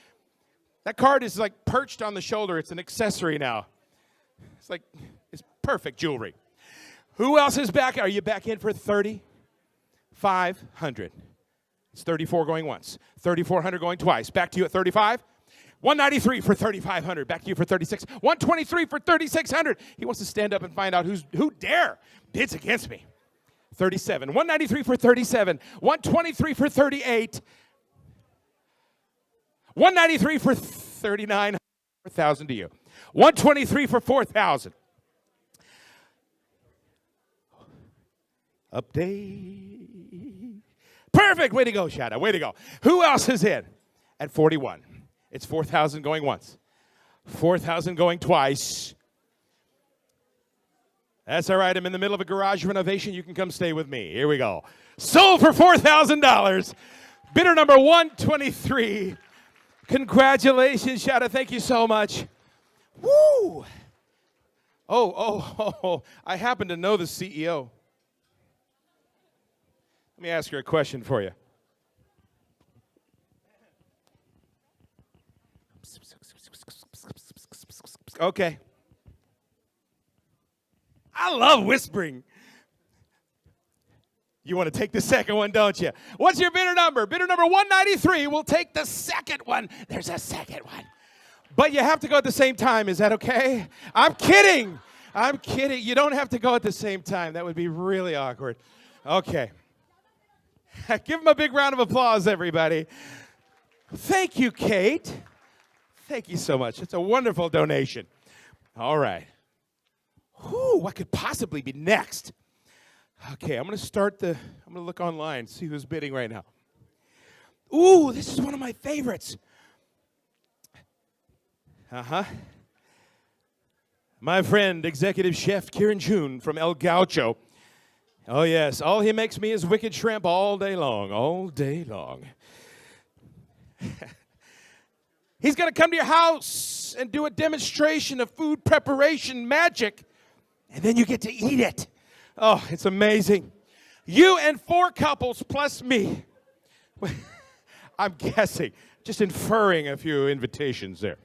That card is like perched on the shoulder. It's an accessory now. It's perfect jewelry. Who else is back? Are you back in for 3,500? It's 34 going once. 3,400 going twice. Back to you at 35. 193 for 3,500. Back to you for 36. 123 for 3,600. He wants to stand up and find out who dare bids against me. 37. 193 for 37. 123 for 38. 193 for 39. 4,000 to you. 123 for 4,000. Update. Perfect. Way to go, Shadow. Way to go. Who else is in at 41? It's 4,000 going once. 4,000 going twice. That's all right. I'm in the middle of a garage renovation. You can come stay with me. Here we go. Sold for $4,000. Bidder number 123. Congratulations, Shadow. Thank you so much. Woo! Oh, I happen to know the CEO. Let me ask her a question for you. Okay. I love whispering. You want to take the second one, don't you? What's your bidder number? Bidder number 193. We'll take the second one. There's a second one. But you have to go at the same time. Is that okay? I'm kidding. You don't have to go at the same time. That would be really awkward. Okay. Give him a big round of applause, everybody. Thank you, Kate. Thank you so much. It's a wonderful donation. All right. What could possibly be next? Okay, I'm going to look online, see who's bidding right now. Ooh, this is one of my favorites. My friend, executive chef Kieran June from El Gaucho. Oh, yes, all he makes me is wicked shrimp all day long. He's going to come to your house and do a demonstration of food preparation magic, and then you get to eat it. Oh, it's amazing. You and 4 couples plus me. I'm guessing, just inferring a few invitations there.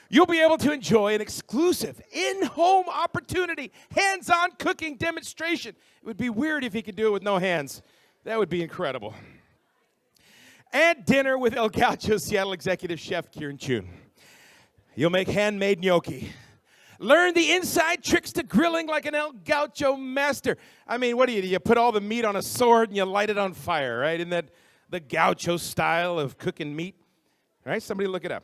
You'll be able to enjoy an exclusive in-home opportunity, hands-on cooking demonstration. It would be weird if he could do it with no hands. That would be incredible. And dinner with El Gaucho Seattle executive chef Kieran June. You'll make handmade gnocchi. Learn the inside tricks to grilling like an El Gaucho master. I mean, what do? You put all the meat on a sword and you light it on fire, right? Isn't that the Gaucho style of cooking meat? Right? Somebody look it up.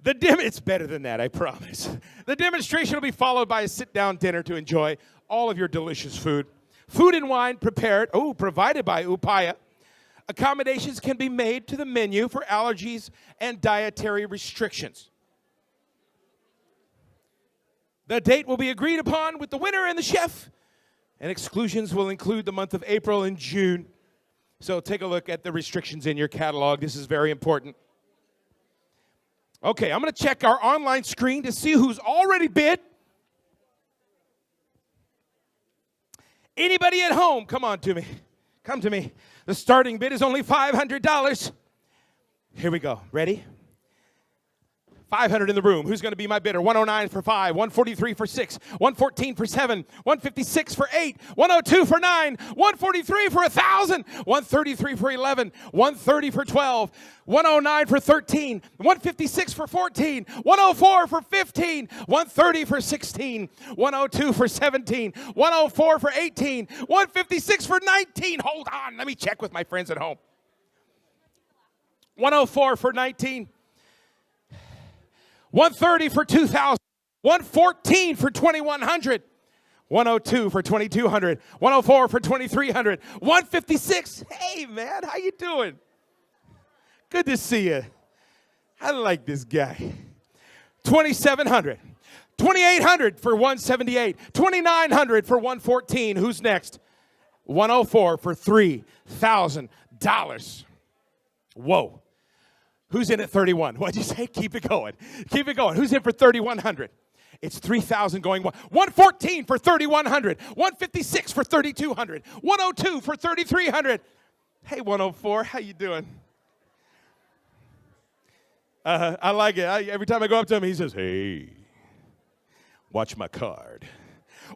It's better than that, I promise. The demonstration will be followed by a sit-down dinner to enjoy all of your delicious food. Food and wine provided by Upaya. Accommodations can be made to the menu for allergies and dietary restrictions. The date will be agreed upon with the winner and the chef, and exclusions will include the month of April and June. So take a look at the restrictions in your catalog. This is very important. Okay, I'm going to check our online screen to see who's already bid. Anybody at home, come on to me. Come to me. The starting bid is only $500. Here we go. Ready? 500 in the room. Who's going to be my bidder? 109 for 5, 143 for 6, 114 for 7, 156 for 8, 102 for 9, 143 for 1,000, 133 for 11, 130 for 12, 109 for 13, 156 for 14, 104 for 15, 130 for 16, 102 for 17, 104 for 18, 156 for 19. Hold on, let me check with my friends at home. 104 for 19. 130 for 2,000, 114 for 2,100, 102 for 2,200, 104 for 2,300, 156. Hey, man, how you doing? Good to see you. I like this guy. 2,700, 2,800 for 178, 2,900 for 114. Who's next? 104 for $3,000. Whoa. Who's in at 31? What'd you say? Keep it going. Keep it going. Who's in for 3,100? It's 3,000 going. 114 for 3,100. 156 for 3,200. 102 for 3,300. Hey, 104, how you doing? I like it. Every time I go up to him, he says, hey, watch my card.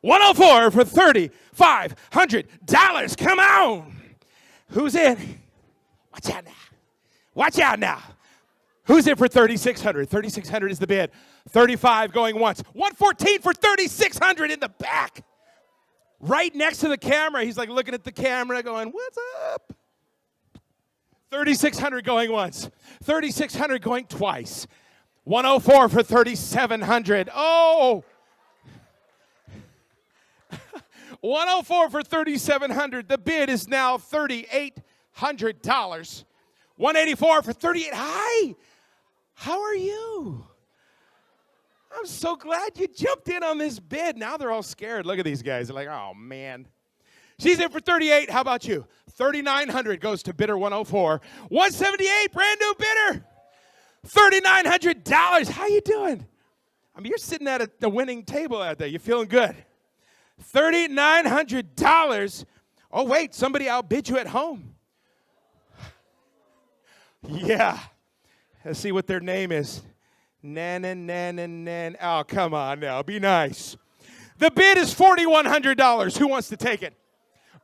104 for $3,500. Come on. Who's in? Watch out now. Watch out now. Who's in for 3,600? 3,600 is the bid. 35 going once. 114 for 3,600 in the back. Right next to the camera. He's like looking at the camera going, what's up? 3,600 going once. 3,600 going twice. 104 for 3,700. Oh! 104 for 3,700. The bid is now $3,800. 184 for 38. Hi. How are you? I'm so glad you jumped in on this bid. Now they're all scared. Look at these guys. They're like, oh, man. She's in for 38. How about you? 3,900 goes to bidder 104. 178, brand new bidder. $3,900. How you doing? I mean, you're sitting at the winning table out there. You feeling good? $3,900. Oh, wait, somebody outbid you at home. Yeah. Let's see what their name is. Nan. Oh, come on now. Be nice. The bid is $4,100. Who wants to take it?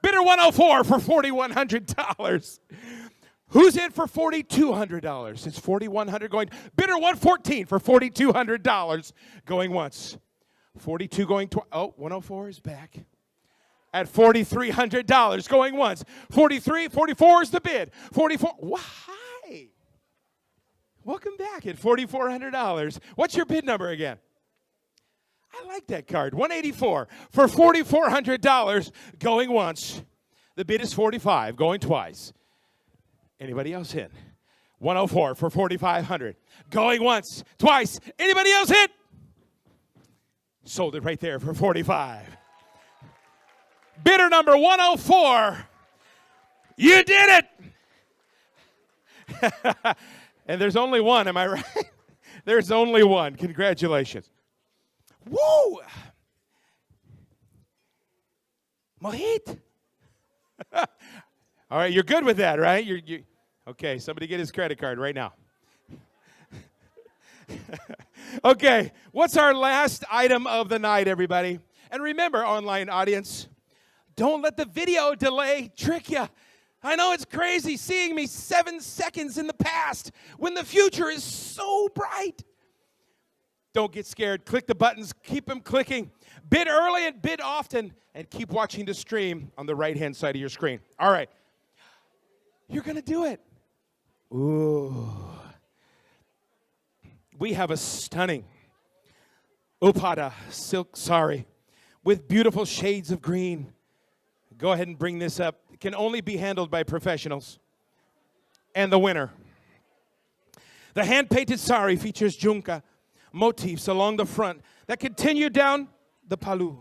Bidder 104 for $4,100. Who's in for $4,200? It's $4,100 going. Bidder 114 for $4,200 going once. 42 going twice. Oh, 104 is back. At $4,300 going once. 43, 44 is the bid. 44. Hi. Welcome back at $4,400. What's your bid number again? I like that card. 184 for $4,400 going once. The bid is 45 going twice. Anybody else in? 104 for 4,500 going once, twice. Anybody else hit? Sold it right there for 45. Bidder number 104. You did it. And there's only one, am I right? There's only one. Congratulations. Woo! Mohit. All right, you're good with that, right? Okay, somebody get his credit card right now. Okay, what's our last item of the night, everybody? And remember, online audience, don't let the video delay trick you. I know it's crazy seeing me 7 seconds in the past when the future is so bright. Don't get scared. Click the buttons. Keep them clicking. Bid early and bid often. And keep watching the stream on the right-hand side of your screen. All right. You're going to do it. Ooh. We have a stunning Upaya silk sari with beautiful shades of green. Go ahead and bring this up. It can only be handled by professionals. And the winner. The hand-painted sari features junka motifs along the front that continue down the palu.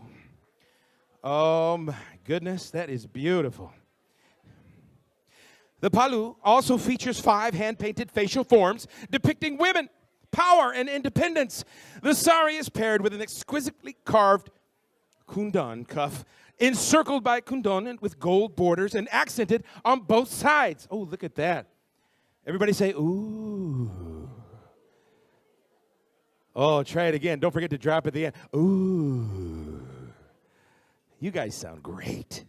Oh my goodness, that is beautiful. The palu also features 5 hand-painted facial forms depicting women, power, and independence. The sari is paired with an exquisitely carved kundan cuff encircled by kundan and with gold borders and accented on both sides. Oh, look at that. Everybody say, ooh. Oh, try it again. Don't forget to drop at the end. Ooh. You guys sound great.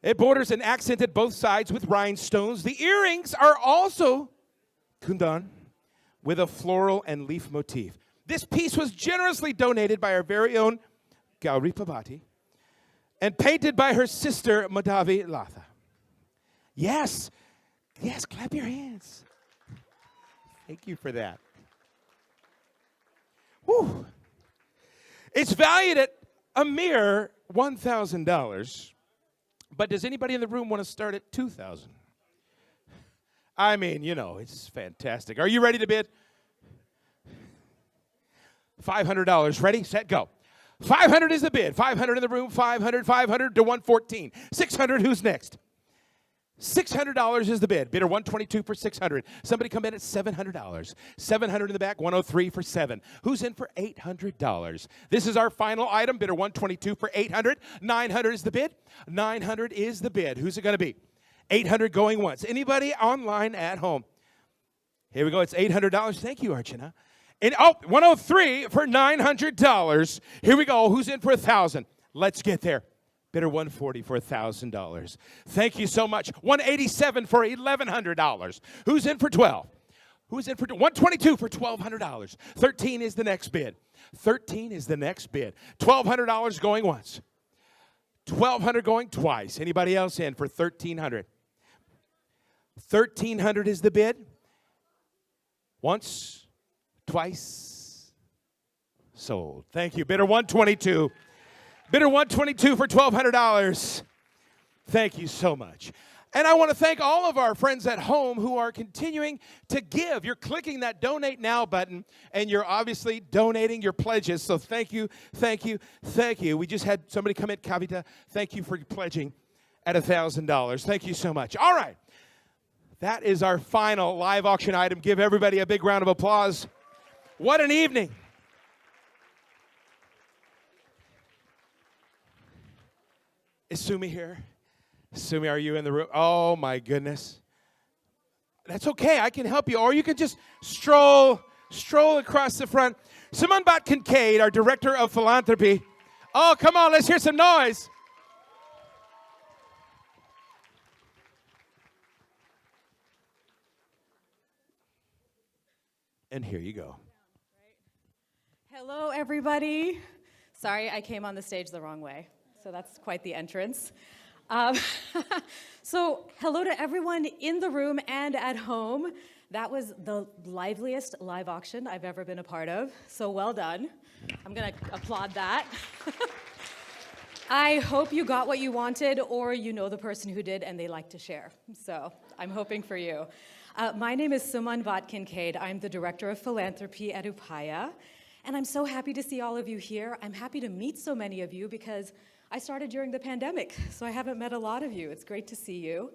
It borders and accented both sides with rhinestones. The earrings are also kundan with a floral and leaf motif. This piece was generously donated by our very own Gauri Pabati and painted by her sister, Madhavi Latha. Yes, clap your hands. Thank you for that. Whew. It's valued at a mere $1,000, but does anybody in the room want to start at $2,000? I mean, it's fantastic. Are you ready to bid? $500. Ready, set, go. 500 is the bid. 500 in the room. 500 to 114. 600. Who's next? $600 is the bid. Bidder 122 for 600. Somebody come in at $700. 700 in the back. 103 for 7. Who's in for $800? This is our final item. Bidder 122 for 800. 900 is the bid. 900 is the bid. Who's it going to be? 800 going once. Anybody online at home? Here we go. It's $800. Thank you, Archana. And 103 for $900. Here we go. Who's in for 1,000? Let's get there. Bidder 140 for $1,000. Thank you so much. 187 for $1,100. Who's in for 12? Who's in for 122 for $1,200? 13 is the next bid. 13 is the next bid. $1,200 going once. $1,200 going twice. Anybody else in for $1,300? $1,300 is the bid. Once, twice, sold. Thank you. Bidder 122. Bidder 122 for $1,200. Thank you so much. And I want to thank all of our friends at home who are continuing to give. You're clicking that Donate Now button, and you're obviously donating your pledges. So thank you, thank you, thank you. We just had somebody come in, Kavita. Thank you for pledging at $1,000. Thank you so much. All right. That is our final live auction item. Give everybody a big round of applause. What an evening. Is Sumi here? Sumi, are you in the room? Oh, my goodness. That's okay. I can help you. Or you can just stroll across the front. Suman Bhat Kincaid, our Director of Philanthropy. Oh, come on. Let's hear some noise. And here you go. Hello, everybody. Sorry, I came on the stage the wrong way. So that's quite the entrance. So hello to everyone in the room and at home. That was the liveliest live auction I've ever been a part of. So well done. I'm going to applaud that. I hope you got what you wanted, or you know the person who did and they like to share. So I'm hoping for you. My name is Suman Bhat Kincaid. I'm the Director of Philanthropy at Upaya. And I'm so happy to see all of you here. I'm happy to meet so many of you because I started during the pandemic, so I haven't met a lot of you. It's great to see you.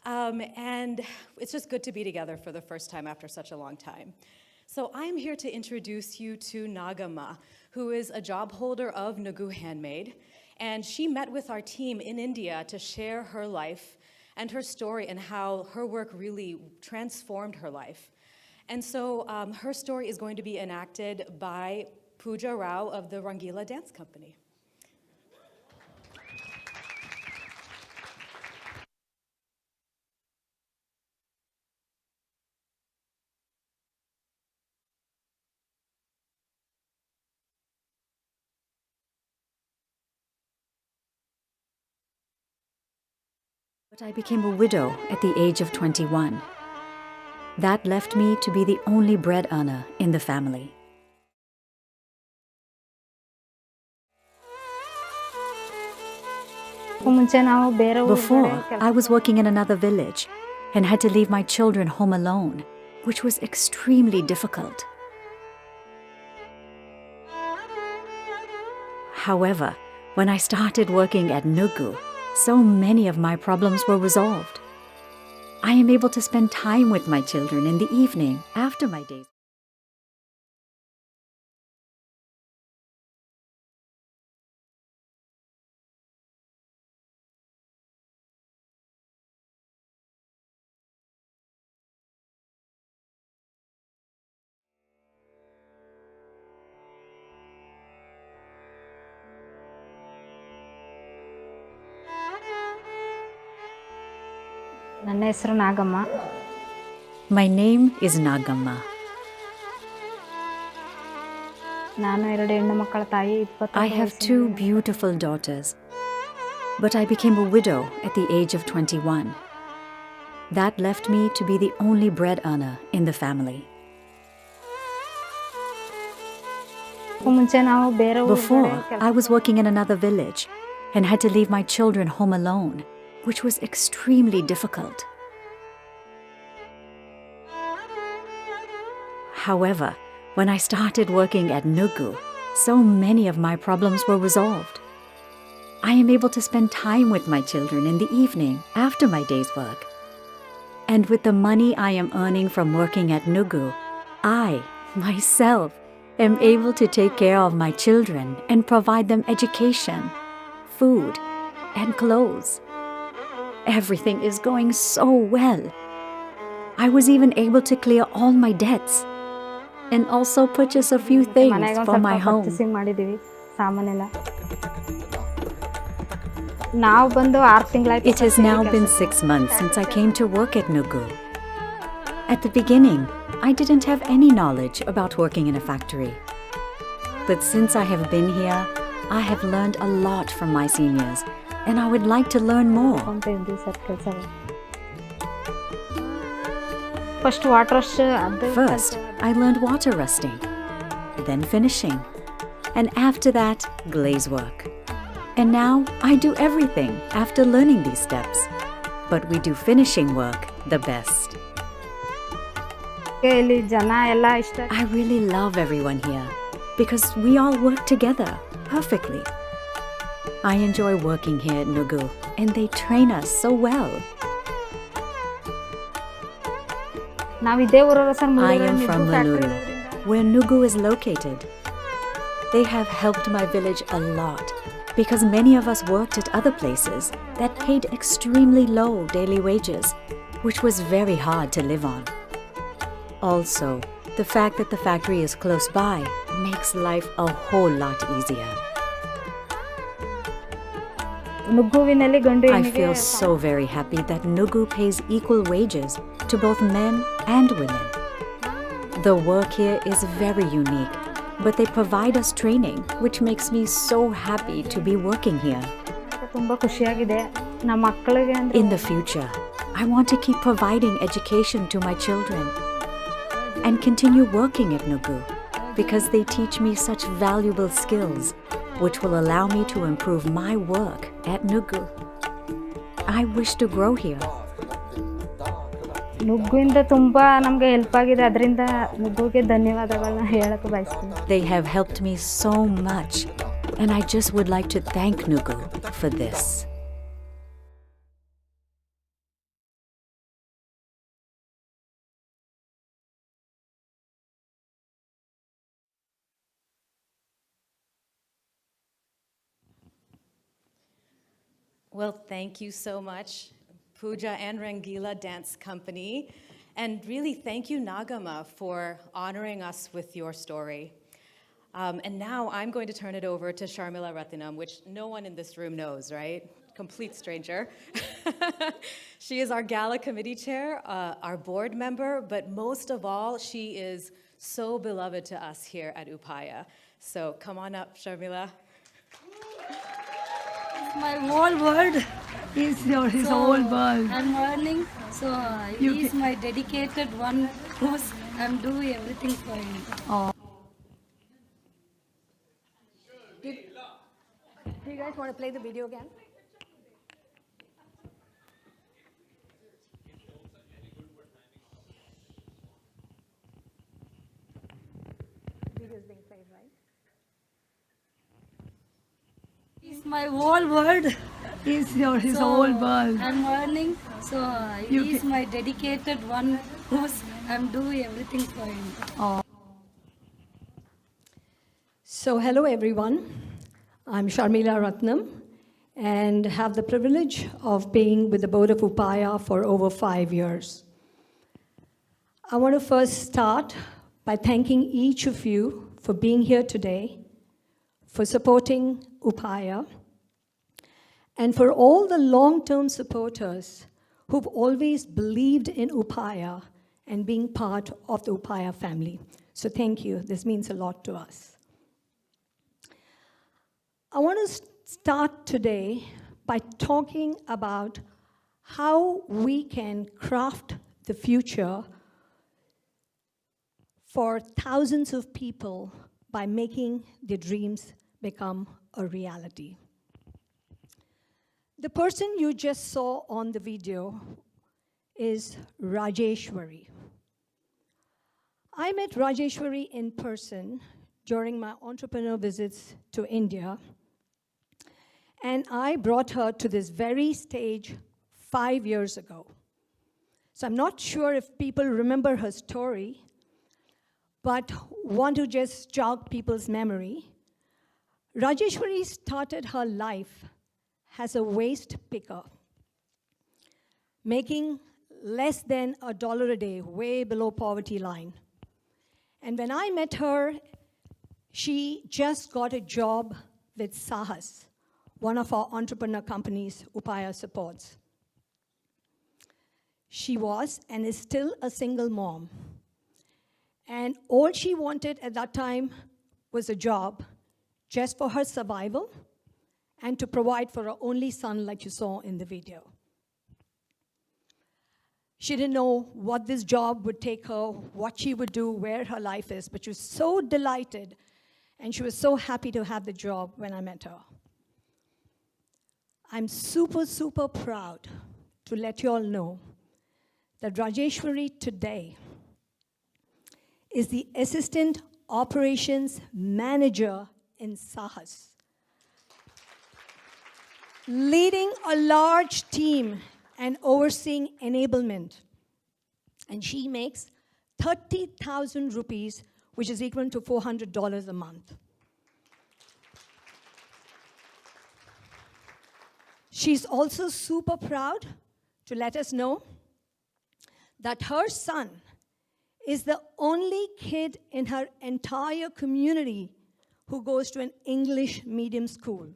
And it's just good to be together for the first time after such a long time. So I'm here to introduce you to Nagama, who is a job holder of Nagu Handmade. And she met with our team in India to share her life and her story and how her work really transformed her life. And so her story is going to be enacted by Pooja Rao of the Rangila Dance Company. But I became a widow at the age of 21. That left me to be the only bread earner in the family. Before, I was working in another village and had to leave my children home alone, which was extremely difficult. However, when I started working at Nugu, so many of my problems were resolved. I am able to spend time with my children in the evening after my days. ನನ್ನ ಹೆಸರು Nagamma. My name is Nagamma. ನಾನು 2 ಹೆಣ್ಣು ಮಕ್ಕಳ ತಾಯಿ. I have 2 beautiful daughters, but I became a widow at the age of 21. That left me to be the only bread earner in the family. ಮುಂಚೆ ನಾವು ಬೇರೆ Before, I was working in another village and had to leave my children home alone, which was extremely difficult. However, when I started working at Nugu, so many of my problems were resolved. I am able to spend time with my children in the evening after my day's work. And with the money I am earning from working at Nugu, I, myself, am able to take care of my children and provide them education, food, and clothes. Everything is going so well. I was even able to clear all my debts and also purchase a few things for my home. ಮಾಡಿದೀವಿ ಸಾಮಾನೆಲ್ಲ. ನಾವು ಬಂದು 6 ತಿಂಗಳಾಯ್ತು. It has now been 6 months since I came to work at Nugu. At the beginning, I didn't have any knowledge about working in a factory. But since I have been here, I have learned a lot from my seniors, and I would like to learn more. First, I learned water rusting, then finishing, and after that, glaze work. And now I do everything after learning these steps. But we do finishing work the best. I really love everyone here because we all work together perfectly. I enjoy working here at Nugu and they train us so well. I am from Maluru, where Nugu is located. They have helped my village a lot because many of us worked at other places that paid extremely low daily wages, which was very hard to live on. Also, the fact that the factory is close by makes life a whole lot easier. I feel so very happy that Nugu pays equal wages to both men and women. The work here is very unique, but they provide us training, which makes me so happy to be working here. In the future, I want to keep providing education to my children and continue working at Nugu because they teach me such valuable skills, which will allow me to improve my work at Nugu. I wish to grow here. ನುಗ್ಗುವಿಂದ ತುಂಬ ನಮಗೆ help ಆಗಿದೆ. ಅದರಿಂದ ನುಗ್ಗುಗೆ ಧನ್ಯವಾದಗಳನ್ನ ಹೇಳಕ್ಕೆ ಬಯಸ್ತೀನಿ. They have helped me so much, and I just would like to thank Nugu for this. Well, thank you so much, Pooja and Rangila Dance Company. And really, thank you, Nagama, for honoring us with your story. And now I'm going to turn it over to Sharmila Rathinam, which no one in this room knows, right? Complete stranger. She is our Gala committee chair, our board member, but most of all, she is so beloved to us here at Upaya. So come on up, Sharmila. My whole world is his whole world. I'm learning, so he's my dedicated one who's I'm doing everything for him. Oh. Do you guys want to play the video again? Video's being played, right? He's my whole world. He's his whole world. I'm learning, so he's my dedicated one who's I'm doing everything for him. Oh. So hello everyone, I'm Sharmila Ratnam and have the privilege of being with the board of Upaya for over 5 years. I want to first start by thanking each of you for being here today, for supporting Upaya, and for all the long-term supporters who've always believed in Upaya and being part of the Upaya family. So thank you. This means a lot to us. I want to start today by talking about how we can craft the future for thousands of people by making their dreams become a reality. The person you just saw on the video is Rajeshwari. I met Rajeshwari in person during my entrepreneur visits to India, and I brought her to this very stage 5 years ago. So I'm not sure if people remember her story, but want to just jog people's memory. Rajeshwari started her life as a waste picker, making less than $1 a day, way below poverty line. And when I met her, she just got a job with Sahas, one of our entrepreneur companies Upaya supports. She was and is still a single mom. And all she wanted at that time was a job just for her survival and to provide for her only son, like you saw in the video. She didn't know what this job would take her, what she would do, where her life is, but she was so delighted and she was so happy to have the job when I met her. I'm super, super proud to let you all know that Rajeshwari today is the Assistant Operations Manager in Sahas, leading a large team and overseeing enablement. And she makes 30,000 rupees, which is equal to $400 a month. She's also super proud to let us know that her son is the only kid in her entire community who goes to an English medium school.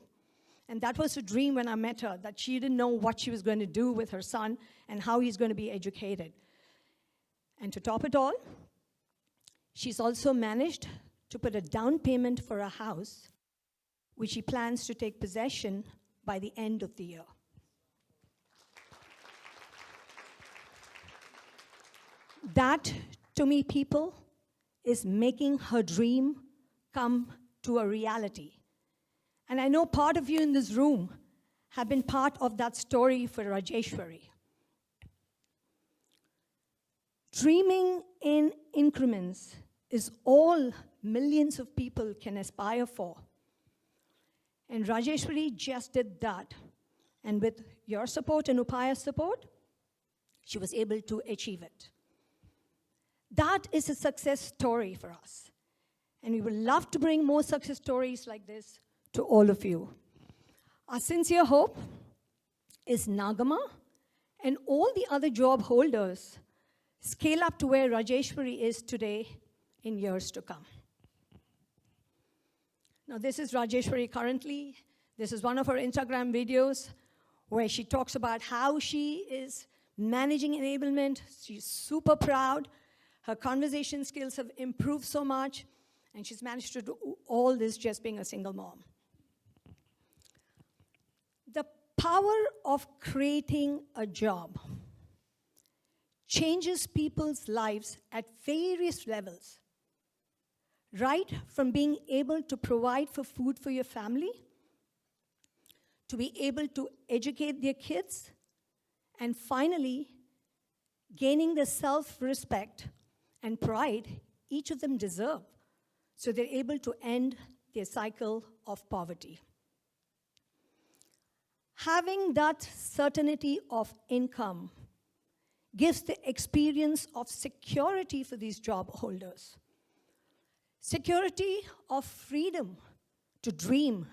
And that was her dream when I met her, that she didn't know what she was going to do with her son and how he's going to be educated. And to top it all, she's also managed to put a down payment for a house, which she plans to take possession by the end of the year. That, to me, people, is making her dream come to a reality. And I know part of you in this room have been part of that story for Rajeshwari. Dreaming in increments is all millions of people can aspire for. And Rajeshwari just did that. And with your support and Upaya's support, she was able to achieve it. That is a success story for us. And we would love to bring more success stories like this to all of you. Our sincere hope is Nagama and all the other job holders scale up to where Rajeshwari is today in years to come. Now, this is Rajeshwari currently. This is one of her Instagram videos where she talks about how she is managing enablement. She's super proud. Her conversation skills have improved so much, and she's managed to do all this just being a single mom. The power of creating a job changes people's lives at various levels, right from being able to provide for food for your family, to be able to educate their kids, and finally, gaining the self-respect and pride each of them deserve, so they're able to end their cycle of poverty. Having that certainty of income gives the experience of security for these job holders. Security of freedom to dream,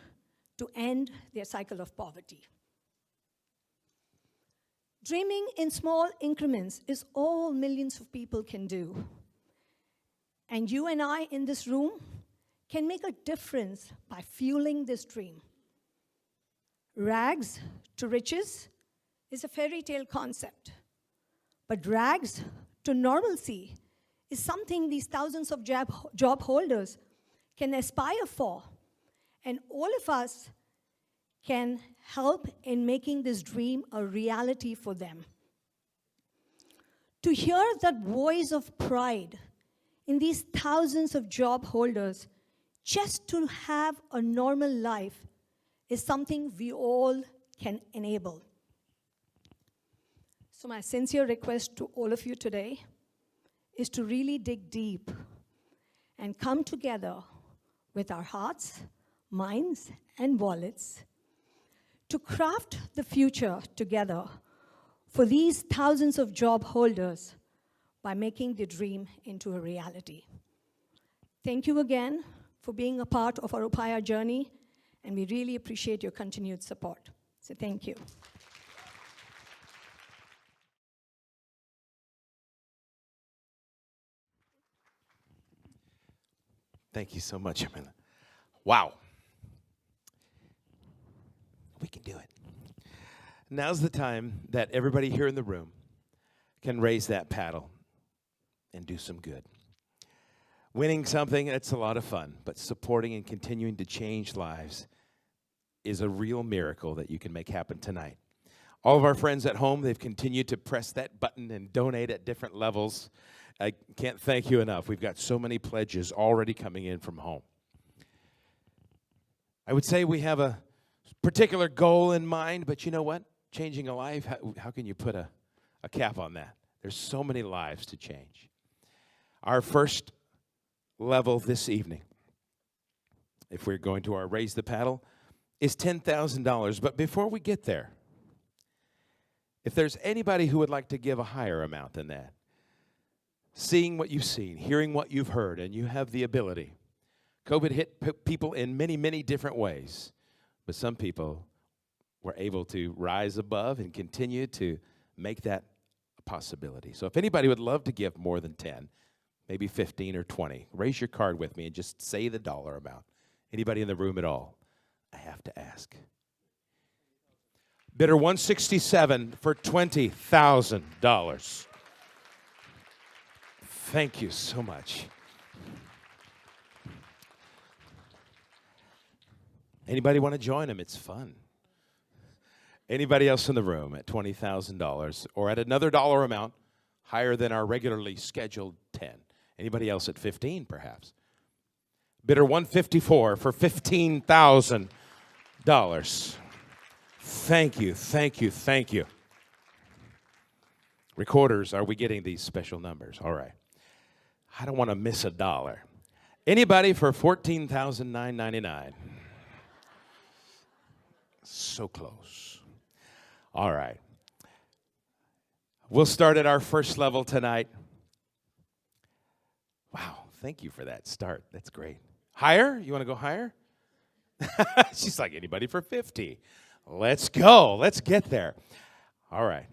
to end their cycle of poverty. Dreaming in small increments is all millions of people can do. And you and I in this room can make a difference by fueling this dream. Rags to riches is a fairy tale concept. But rags to normalcy is something these thousands of job holders can aspire for. And all of us can help in making this dream a reality for them. To hear that voice of pride in these thousands of job holders just to have a normal life is something we all can enable. So my sincere request to all of you today is to really dig deep and come together with our hearts, minds, and wallets to craft the future together for these thousands of job holders by making the dream into a reality. Thank you again for being a part of our Upaya journey, and we really appreciate your continued support. So thank you. Thank you so much, Amanda. Wow. We can do it. Now's the time that everybody here in the room can raise that paddle and do some good. Winning something, it's a lot of fun, but supporting and continuing to change lives is a real miracle that you can make happen tonight. All of our friends at home, they've continued to press that button and donate at different levels. I can't thank you enough. We've got so many pledges already coming in from home. I would say we have a particular goal in mind, but you know what? Changing a life, how can you put a cap on that? There's so many lives to change. Our first level this evening, if we're going to our Raise the Paddle, is $10,000. But before we get there, if there's anybody who would like to give a higher amount than that, seeing what you've seen, hearing what you've heard, and you have the ability. COVID hit people in many, many different ways, but some people were able to rise above and continue to make that a possibility. So if anybody would love to give more than 10, maybe 15 or 20, raise your card with me and just say the dollar amount. Anybody in the room at all? I have to ask. Bidder 167 for $20,000. Thank you so much. Anybody want to join him? It's fun. Anybody else in the room at $20,000 or at another dollar amount higher than our regularly scheduled 10? Anybody else at 15 perhaps? Bidder 154 for $15,000. Thank you, thank you, thank you. Recorders, are we getting these special numbers? All right. I don't want to miss a dollar. Anybody for $14,999? So close. All right. We'll start at our first level tonight. Wow, thank you for that start. That's great. Higher? You want to go higher? She's like, anybody for 50? Let's go. Let's get there. All right.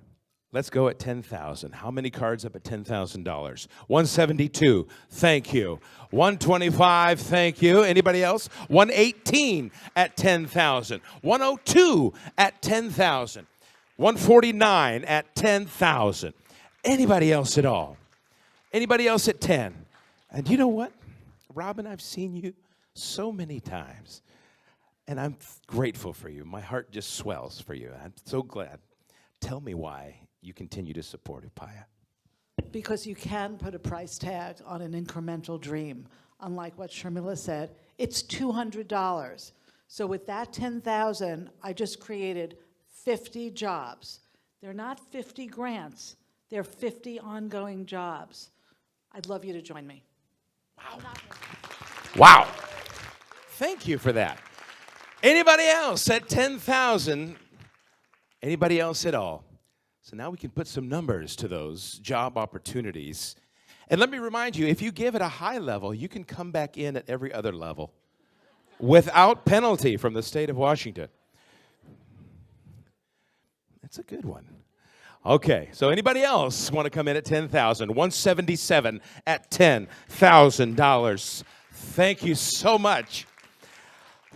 Let's go at 10,000. How many cards up at $10,000? 172. Thank you. 125. Thank you. Anybody else? 118 at 10,000. 102 at 10,000. 149 at 10,000. Anybody else at all? Anybody else at 10? And you know what? Robin, I've seen you so many times, and I'm grateful for you. My heart just swells for you. I'm so glad. Tell me why you continue to support Upaya. Because you can put a price tag on an incremental dream. Unlike what Sharmila said, it's $200. So with that 10,000, I just created 50 jobs. They're not 50 grants. They're 50 ongoing jobs. I'd love you to join me. Wow. Wow. Thank you for that. Anybody else at 10,000? Anybody else at all? So now we can put some numbers to those job opportunities. And let me remind you, if you give at a high level, you can come back in at every other level without penalty from the state of Washington. That's a good one. Okay, so anybody else want to come in at 10,000? 177 at $10,000. Thank you so much.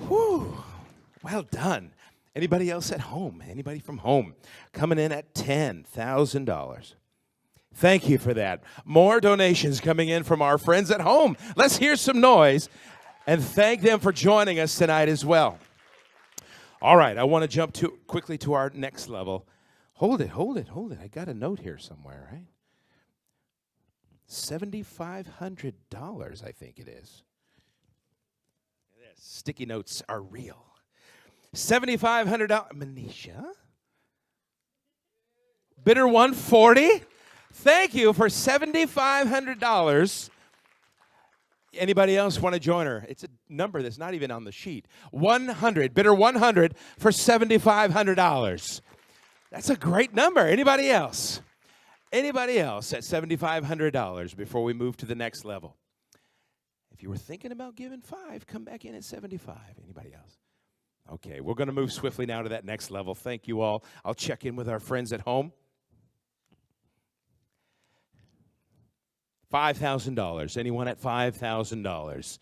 Whew, well done. Anybody else at home? Anybody from home? Coming in at $10,000. Thank you for that. More donations coming in from our friends at home. Let's hear some noise and thank them for joining us tonight as well. All right, I want to jump quickly to our next level. Hold it. I got a note here somewhere, right? $7,500, I think it is. Sticky notes are real. $7,500. Manisha? Bidder 140. Thank you for $7,500. Anybody else want to join her? It's a number that's not even on the sheet. 100. Bidder 100 for $7,500. That's a great number. Anybody else? Anybody else at $7,500 before we move to the next level? If you were thinking about giving 5, come back in at 75. Anybody else? Okay, we're going to move swiftly now to that next level. Thank you all. I'll check in with our friends at home. $5,000. Anyone at $5,000?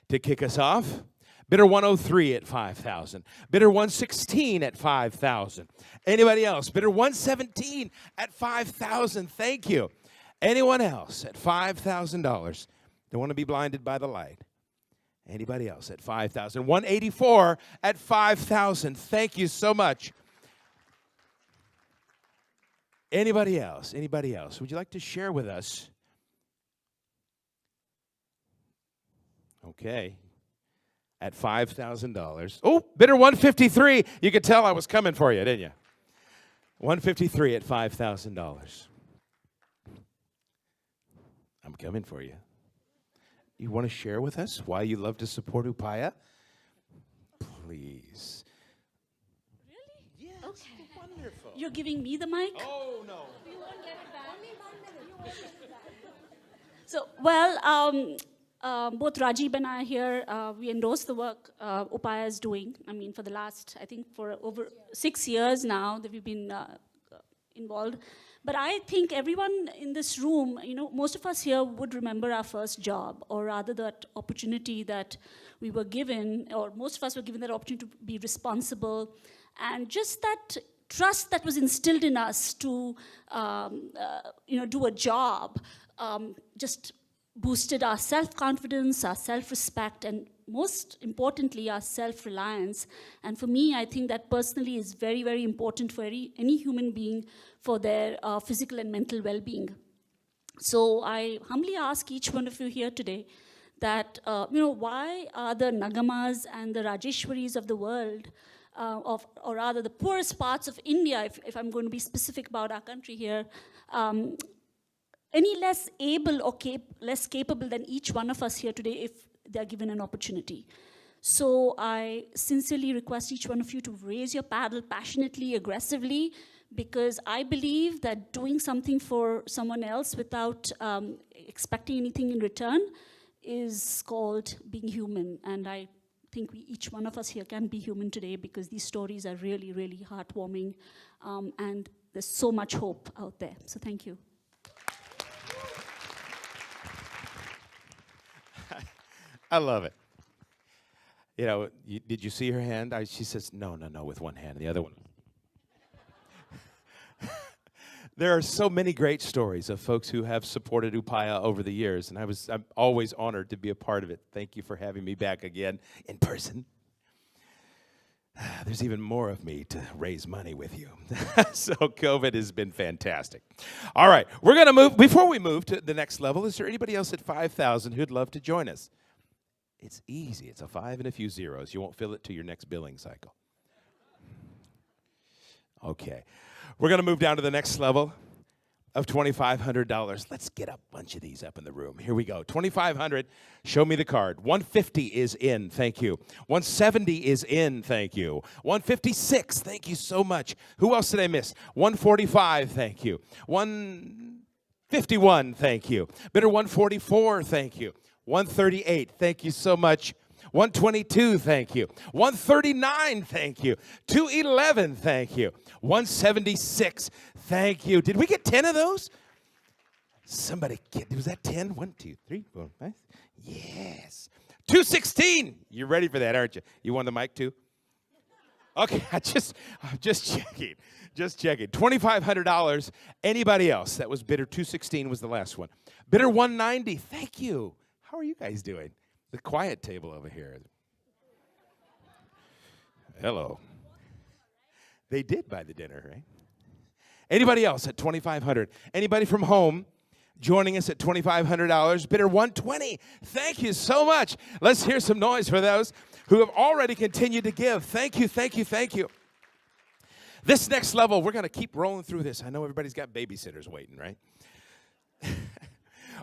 To kick us off, bidder 103 at $5,000. Bidder 116 at $5,000. Anybody else? Bidder 117 at $5,000. Thank you. Anyone else at $5,000? Don't want to be blinded by the light. Anybody else at $5,000? 184 at $5,000. Thank you so much. Anybody else? Anybody else? Would you like to share with us? Okay. At $5,000. Oh, bidder 153. You could tell I was coming for you, didn't you? 153 at $5,000. I'm coming for you. You want to share with us why you love to support Upaya? Please. Really? Yes. Okay. Wonderful. You're giving me the mic? Oh, no. You won't get it back. So, well, both Rajiv and I here, we endorse the work Upaya is doing. I mean, for the last, I think, for over 6 years now that we've been involved. But I think everyone in this room, you know, most of us here would remember our first job, or rather that opportunity that we were given, or most of us were given that opportunity to be responsible, and just that trust that was instilled in us to, do a job, just boosted our self-confidence, our self-respect, and most importantly, our self-reliance. And for me, I think that personally is very, very important for any human being for their physical and mental well-being. So I humbly ask each one of you here today that, why are the Nagamas and the Rajeshwaris of the world, or rather the poorest parts of India, if I'm going to be specific about our country here, any less able or less capable than each one of us here today if they're given an opportunity? So I sincerely request each one of you to raise your paddle passionately, aggressively, because I believe that doing something for someone else without expecting anything in return is called being human. And I think each one of us here can be human today because these stories are really, really heartwarming, and there's so much hope out there. So thank you. I love it. You know, did you see her hand? She says, no, with one hand. The other one. There are so many great stories of folks who have supported Upaya over the years, and I'm always honored to be a part of it. Thank you for having me back again in person. There's even more of me to raise money with you. So COVID has been fantastic. All right, we're going to move. Before we move to the next level, is there anybody else at 5,000 who'd love to join us? It's easy. It's a 5 and a few zeros. You won't feel it to your next billing cycle. Okay. We're going to move down to the next level of $2,500. Let's get a bunch of these up in the room. Here we go. $2,500. Show me the card. 150 is in. Thank you. 170 is in. Thank you. 156. Thank you so much. Who else did I miss? 145. Thank you. 151. Thank you. Bidder 144. Thank you. 138. Thank you so much. 122, thank you. 139, thank you. 211, thank you. 176, thank you. Did we get 10 of those? Somebody, was that 10? 1, 2, 3, 4, 5. Yes. 216. You're ready for that, aren't you? You want the mic too? Okay, I'm just checking. Just checking. $2,500. Anybody else? That was bidder 216 was the last one. Bidder 190. Thank you. How are you guys doing? The quiet table over here. Hello. They did buy the dinner, right? Anybody else at $2,500? Anybody from home joining us at $2,500? Bidder 120. Thank you so much. Let's hear some noise for those who have already continued to give. Thank you, thank you, thank you. This next level, we're going to keep rolling through this. I know everybody's got babysitters waiting, right?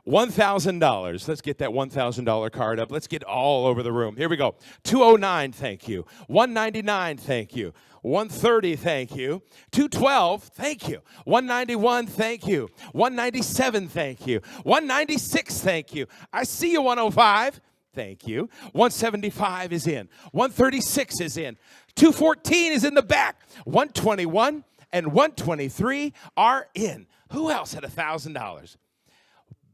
$1,000. Let's get that $1,000 card up. Let's get all over the room. Here we go. 209, thank you. 199, thank you. 130, thank you. 212, thank you. 191, thank you. 197, thank you. 196, thank you. I see you, 105. Thank you. 175 is in. 136 is in. 214 is in the back. 121 and 123 are in. Who else at $1,000?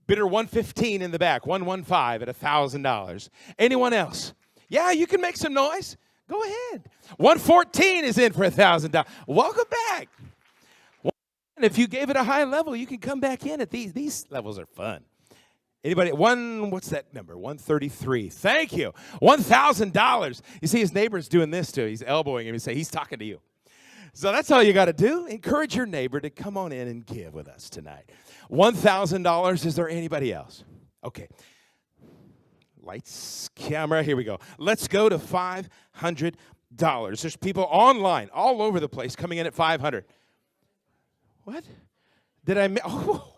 Bidder 115 in the back. 115 at $1,000. Anyone else? Yeah, you can make some noise. Go ahead. 114 is in for $1,000. Welcome back. And if you gave it a high level, you can come back in at these. These levels are fun. Anybody? What's that number? 133. Thank you. $1,000. You see his neighbor's doing this too. He's elbowing him and say, he's talking to you. So that's all you got to do. Encourage your neighbor to come on in and give with us tonight. $1,000. Is there anybody else? Okay. Lights, camera, here we go. Let's go to $500. There's people online all over the place coming in at $500. What? Did I oh.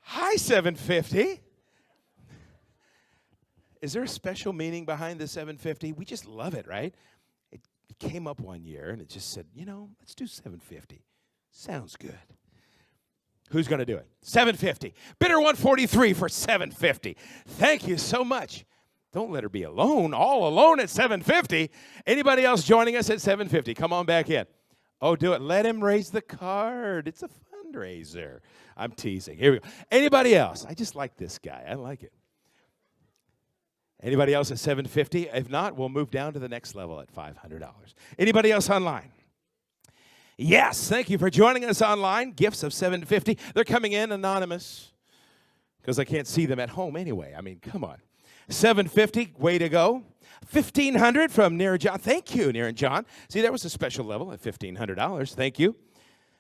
Hi, 750. Is there a special meaning behind the 750? We just love it, right? It came up one year and it just said, let's do 750. Sounds good. Who's going to do it? 750. Bidder 143 for 750. Thank you so much. Don't let her be alone, all alone at 750. Anybody else joining us at 750? Come on back in. Oh, do it. Let him raise the card. It's a fundraiser. I'm teasing. Here we go. Anybody else? I just like this guy. I like it. Anybody else at 750? If not, we'll move down to the next level at $500. Anybody else online? Yes, thank you for joining us online. Gifts of $750. They're coming in anonymous because I can't see them at home anyway. I mean, come on. $750, way to go. $1,500 from Near John. Thank you, Near and John. See, that was a special level at $1,500. Thank you.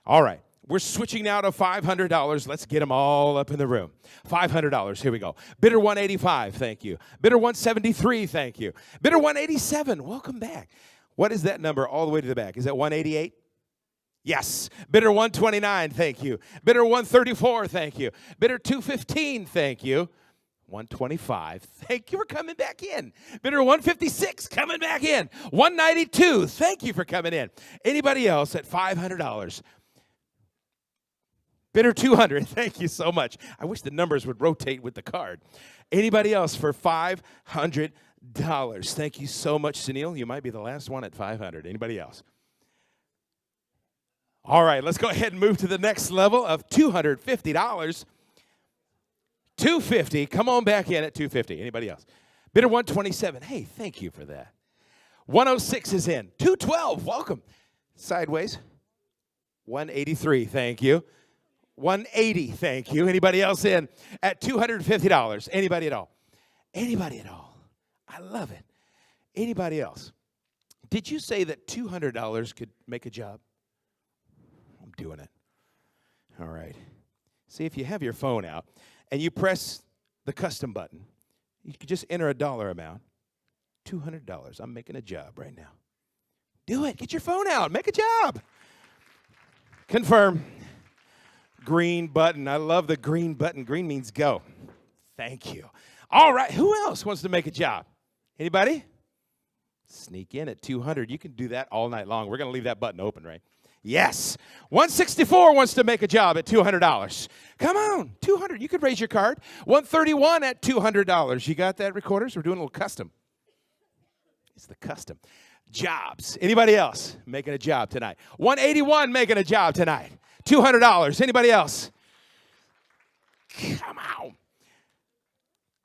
All right. We're switching now to $500. Let's get them all up in the room. $500. Here we go. Bidder 185. Thank you. Bidder 173. Thank you. Bidder 187. Welcome back. What is that number all the way to the back? Is that 188? Yes. Bidder 129. Thank you. Bidder 134. Thank you. Bidder 215. Thank you. 125. Thank you for coming back in. Bidder 156. Coming back in. 192. Thank you for coming in. Anybody else at $500? Bidder 200, thank you so much. I wish the numbers would rotate with the card. Anybody else for $500? Thank you so much, Sunil. You might be the last one at $500. Anybody else? All right, let's go ahead and move to the next level of $250. $250, come on back in at $250. Anybody else? Bidder 127, hey, thank you for that. 106 is in. 212, welcome. Sideways. 183, thank you. 180, thank you. Anybody else in at $250? Anybody at all? Anybody at all? I love it. Anybody else? Did you say that $200 could make a job? I'm doing it. All right. See, if you have your phone out and you press the custom button, you could just enter a dollar amount. $200. I'm making a job right now. Do it. Get your phone out. Make a job. Confirm. Green button. I love the green button. Green means go. Thank you. All right. Who else wants to make a job? Anybody? Sneak in at 200. You can do that all night long. We're going to leave that button open, right? Yes. 164 wants to make a job at $200. Come on. 200. You could raise your card. 131 at $200. You got that, recorders? We're doing a little custom. It's the custom. Jobs. Anybody else making a job tonight? 181 making a job tonight. $200. Anybody else? Come on.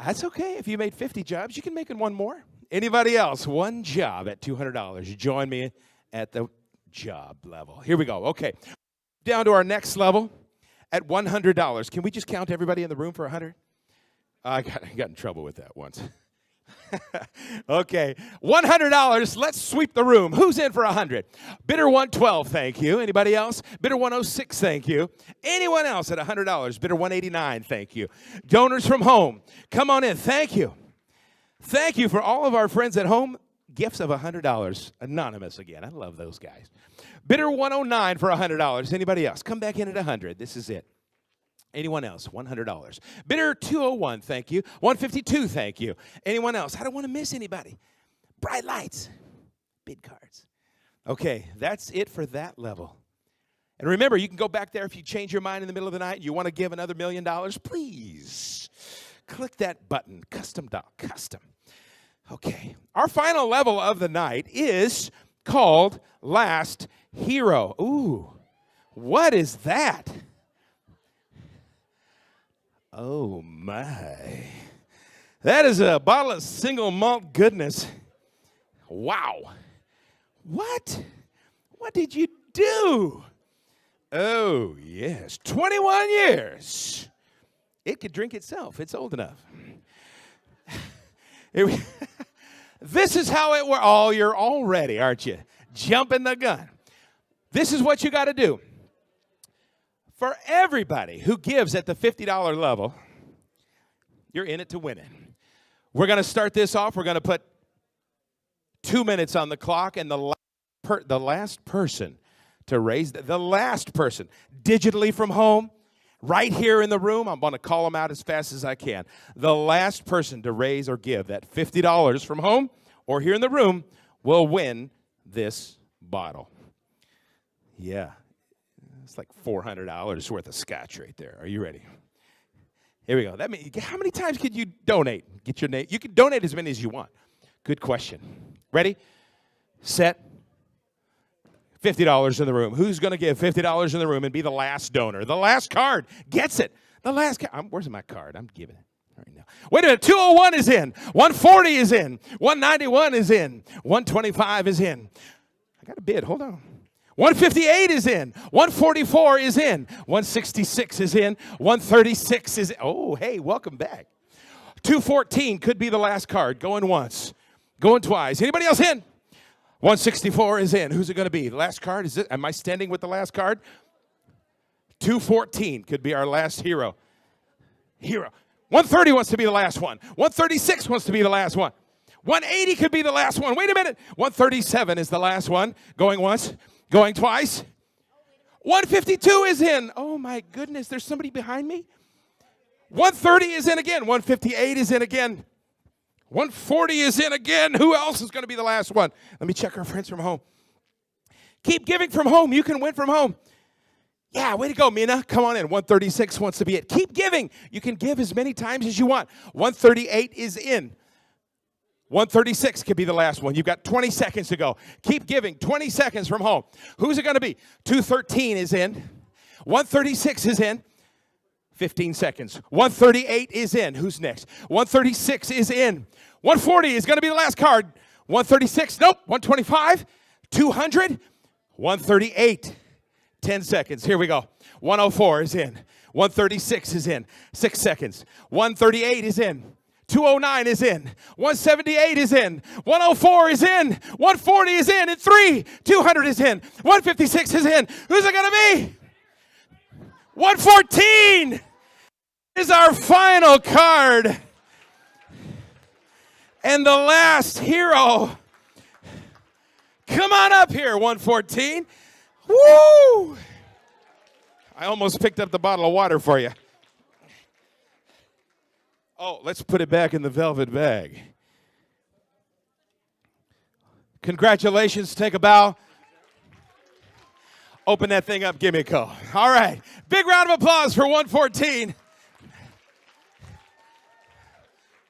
That's okay. If you made 50 jobs, you can make one more. Anybody else? One job at $200. You join me at the job level. Here we go. Okay. Down to our next level at $100. Can we just count everybody in the room for 100? I got in trouble with that once. Okay, $100. Let's sweep the room. Who's in for 100? Bidder 112, thank you. Anybody else? Bidder 106, thank you. Anyone else at $100? Bidder 189, thank you. Donors from home, come on in. Thank you. Thank you for all of our friends at home. Gifts of $100. Anonymous again. I love those guys. Bidder 109 for $100. Anybody else? Come back in at 100. This is it. Anyone else? $100. Bidder 201, thank you. 152, thank you. Anyone else? I don't want to miss anybody. Bright lights. Bid cards. Okay, that's it for that level. And remember, you can go back there if you change your mind in the middle of the night and you want to give another $1 million, please click that button, custom. Okay, our final level of the night is called Last Hero. Ooh, what is that? Oh, my. That is a bottle of single malt goodness. Wow. What? What did you do? Oh, yes. 21 years. It could drink itself. It's old enough. This is how it works. Oh, you're all ready, aren't you? Jumping the gun. This is what you got to do. For everybody who gives at the $50 level, you're in it to win it. We're going to start this off. We're going to put 2 minutes on the clock, and the last person to raise, the last person, digitally from home, right here in the room, I'm going to call them out as fast as I can. The last person to raise or give that $50 from home or here in the room will win this bottle. Yeah. It's like $400 worth of scotch right there. Are you ready? Here we go. That means, how many times could you donate? Get your name. You can donate as many as you want. Good question. Ready? Set. $50 in the room. Who's going to give $50 in the room and be the last donor? The last card gets it. The last card. Where's my card? I'm giving it right now. Wait a minute. 201 is in. 140 is in. 191 is in. 125 is in. I got a bid. Hold on. 158 is in. 144 is in. 166 is in. 136 is in. Oh, hey, welcome back. 214 could be the last card. Going once. Going twice. Anybody else in? 164 is in. Who's it going to be? The last card? Is it? Am I standing with the last card? 214 could be our last hero. 130 wants to be the last one. 136 wants to be the last one. 180 could be the last one. Wait a minute. 137 is the last one. Going once. Going twice. 152 is in. Oh, my goodness. There's somebody behind me. 130 is in again. 158 is in again. 140 is in again. Who else is going to be the last one? Let me check our friends from home. Keep giving from home. You can win from home. Yeah, way to go, Mina. Come on in. 136 wants to be it. Keep giving. You can give as many times as you want. 138 is in. 136 could be the last one. You've got 20 seconds to go. Keep giving. 20 seconds from home. Who's it going to be? 213 is in. 136 is in. 15 seconds. 138 is in. Who's next? 136 is in. 140 is going to be the last card. 136. Nope. 125. 200. 138. 10 seconds. Here we go. 104 is in. 136 is in. 6 seconds. 138 is in. 209 is in. 178 is in. 104 is in. 140 is in. And 200 is in. 156 is in. Who's it going to be? 114 is our final card. And the last hero. Come on up here, 114. Woo! I almost picked up the bottle of water for you. Oh, let's put it back in the velvet bag. Congratulations. Take a bow. Open that thing up. Give me a call. All right. Big round of applause for 114.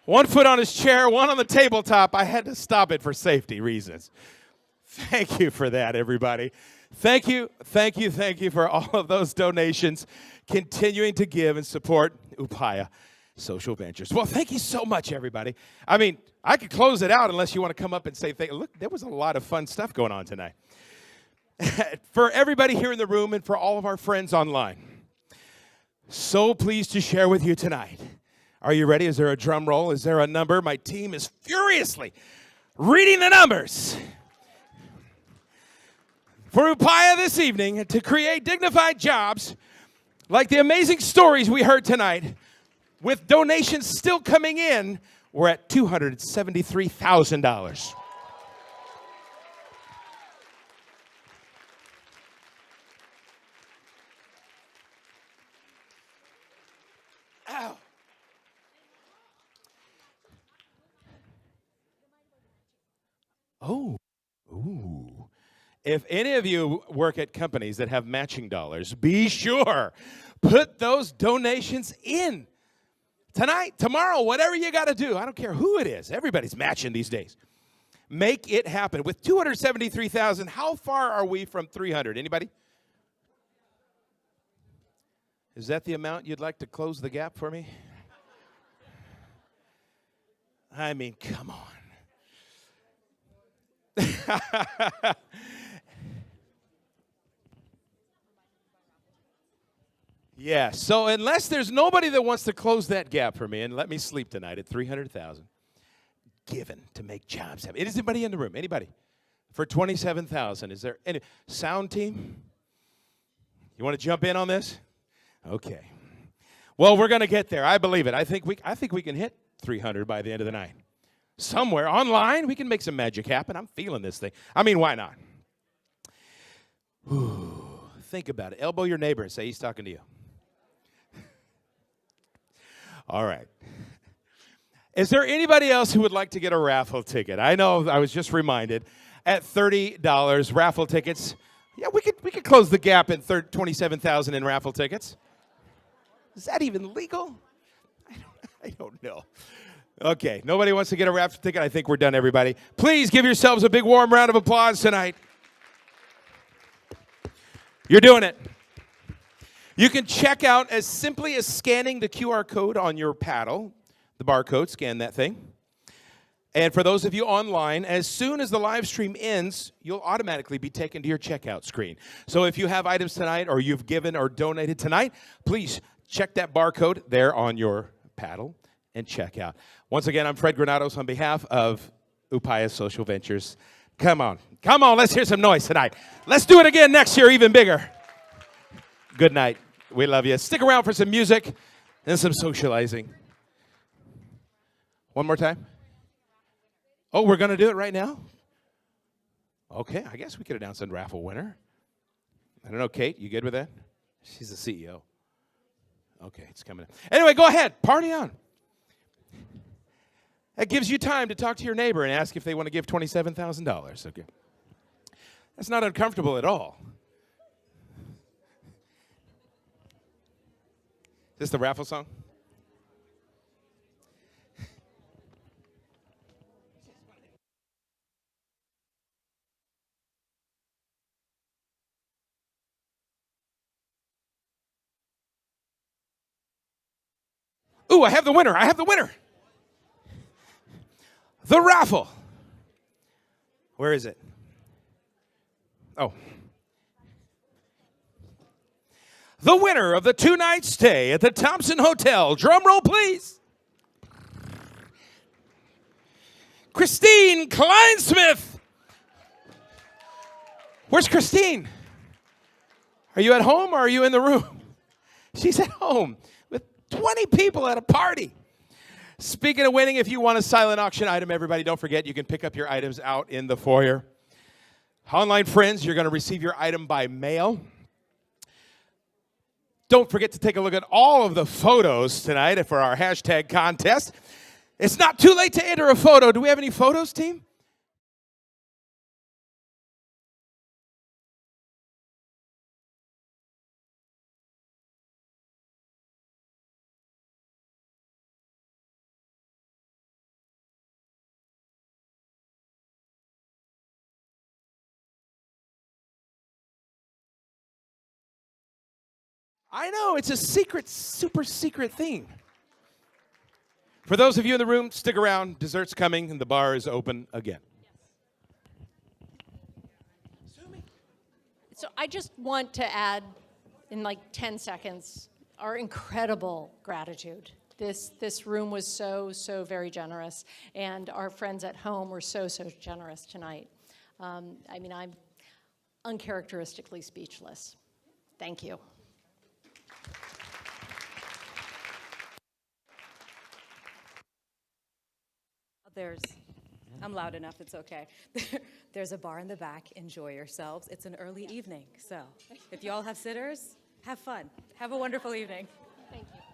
1 foot on his chair, 1 on the tabletop. I had to stop it for safety reasons. Thank you for that, everybody. Thank you for all of those donations, continuing to give and support Upaya. Social Ventures. Well, thank you so much, everybody. I mean, I could close it out unless you want to come up and say thank you. Look, there was a lot of fun stuff going on tonight. For everybody here in the room and for all of our friends online, so pleased to share with you tonight. Are you ready? Is there a drum roll? Is there a number? My team is furiously reading the numbers. For Upaya this evening, to create dignified jobs like the amazing stories we heard tonight, with donations still coming in, we're at $273,000. Ow. Oh, ooh. If any of you work at companies that have matching dollars, be sure, put those donations in. Tonight, tomorrow, whatever you got to do. I don't care who it is. Everybody's matching these days. Make it happen. With $273,000, how far are we from 300? Anybody? Is that the amount you'd like to close the gap for me? I mean, come on. Yeah, so unless there's nobody that wants to close that gap for me and let me sleep tonight at 300,000, given to make jobs happen. Is anybody in the room? Anybody? For 27,000, is there any sound team? You want to jump in on this? Okay. Well, we're going to get there. I believe it. I think we can hit 300 by the end of the night. Somewhere online, we can make some magic happen. I'm feeling this thing. I mean, why not? Ooh, think about it. Elbow your neighbor and say he's talking to you. All right. Is there anybody else who would like to get a raffle ticket? I know, I was just reminded, at $30 raffle tickets. Yeah, we could close the gap in 27,000 in raffle tickets. Is that even legal? I don't know. Okay, nobody wants to get a raffle ticket. I think we're done, everybody. Please give yourselves a big warm round of applause tonight. You're doing it. You can check out as simply as scanning the QR code on your paddle, the barcode, scan that thing. And for those of you online, as soon as the live stream ends, you'll automatically be taken to your checkout screen. So if you have items tonight or you've given or donated tonight, please check that barcode there on your paddle and check out. Once again, I'm Fred Granados on behalf of Upaya Social Ventures. Come on, let's hear some noise tonight. Let's do it again next year, even bigger. Good night. We love you. Stick around for some music and some socializing. One more time. Oh, we're going to do it right now? Okay, I guess we could announce a raffle winner. I don't know, Kate, you good with that? She's the CEO. Okay, it's coming up. Anyway, go ahead. Party on. That gives you time to talk to your neighbor and ask if they want to give $27,000. Okay. That's not uncomfortable at all. Is this the raffle song? Ooh, I have the winner. The raffle. Where is it? Oh. The winner of the 2-night stay at the Thompson Hotel. Drum roll, please. Christine Kleinsmith. Where's Christine? Are you at home or are you in the room? She's at home with 20 people at a party. Speaking of winning, if you want a silent auction item, everybody, don't forget you can pick up your items out in the foyer. Online friends, you're going to receive your item by mail. Don't forget to take a look at all of the photos tonight for our hashtag contest. It's not too late to enter a photo. Do we have any photos, team? I know, it's a secret, super secret thing. For those of you in the room, stick around. Dessert's coming, and the bar is open again. So I just want to add, in like 10 seconds, our incredible gratitude. This room was so very generous, and our friends at home were so generous tonight. I mean, I'm uncharacteristically speechless. Thank you. I'm loud enough, it's okay. There's a bar in the back, enjoy yourselves. It's an early evening, so if you all have sitters, have fun. Have a wonderful evening. Thank you.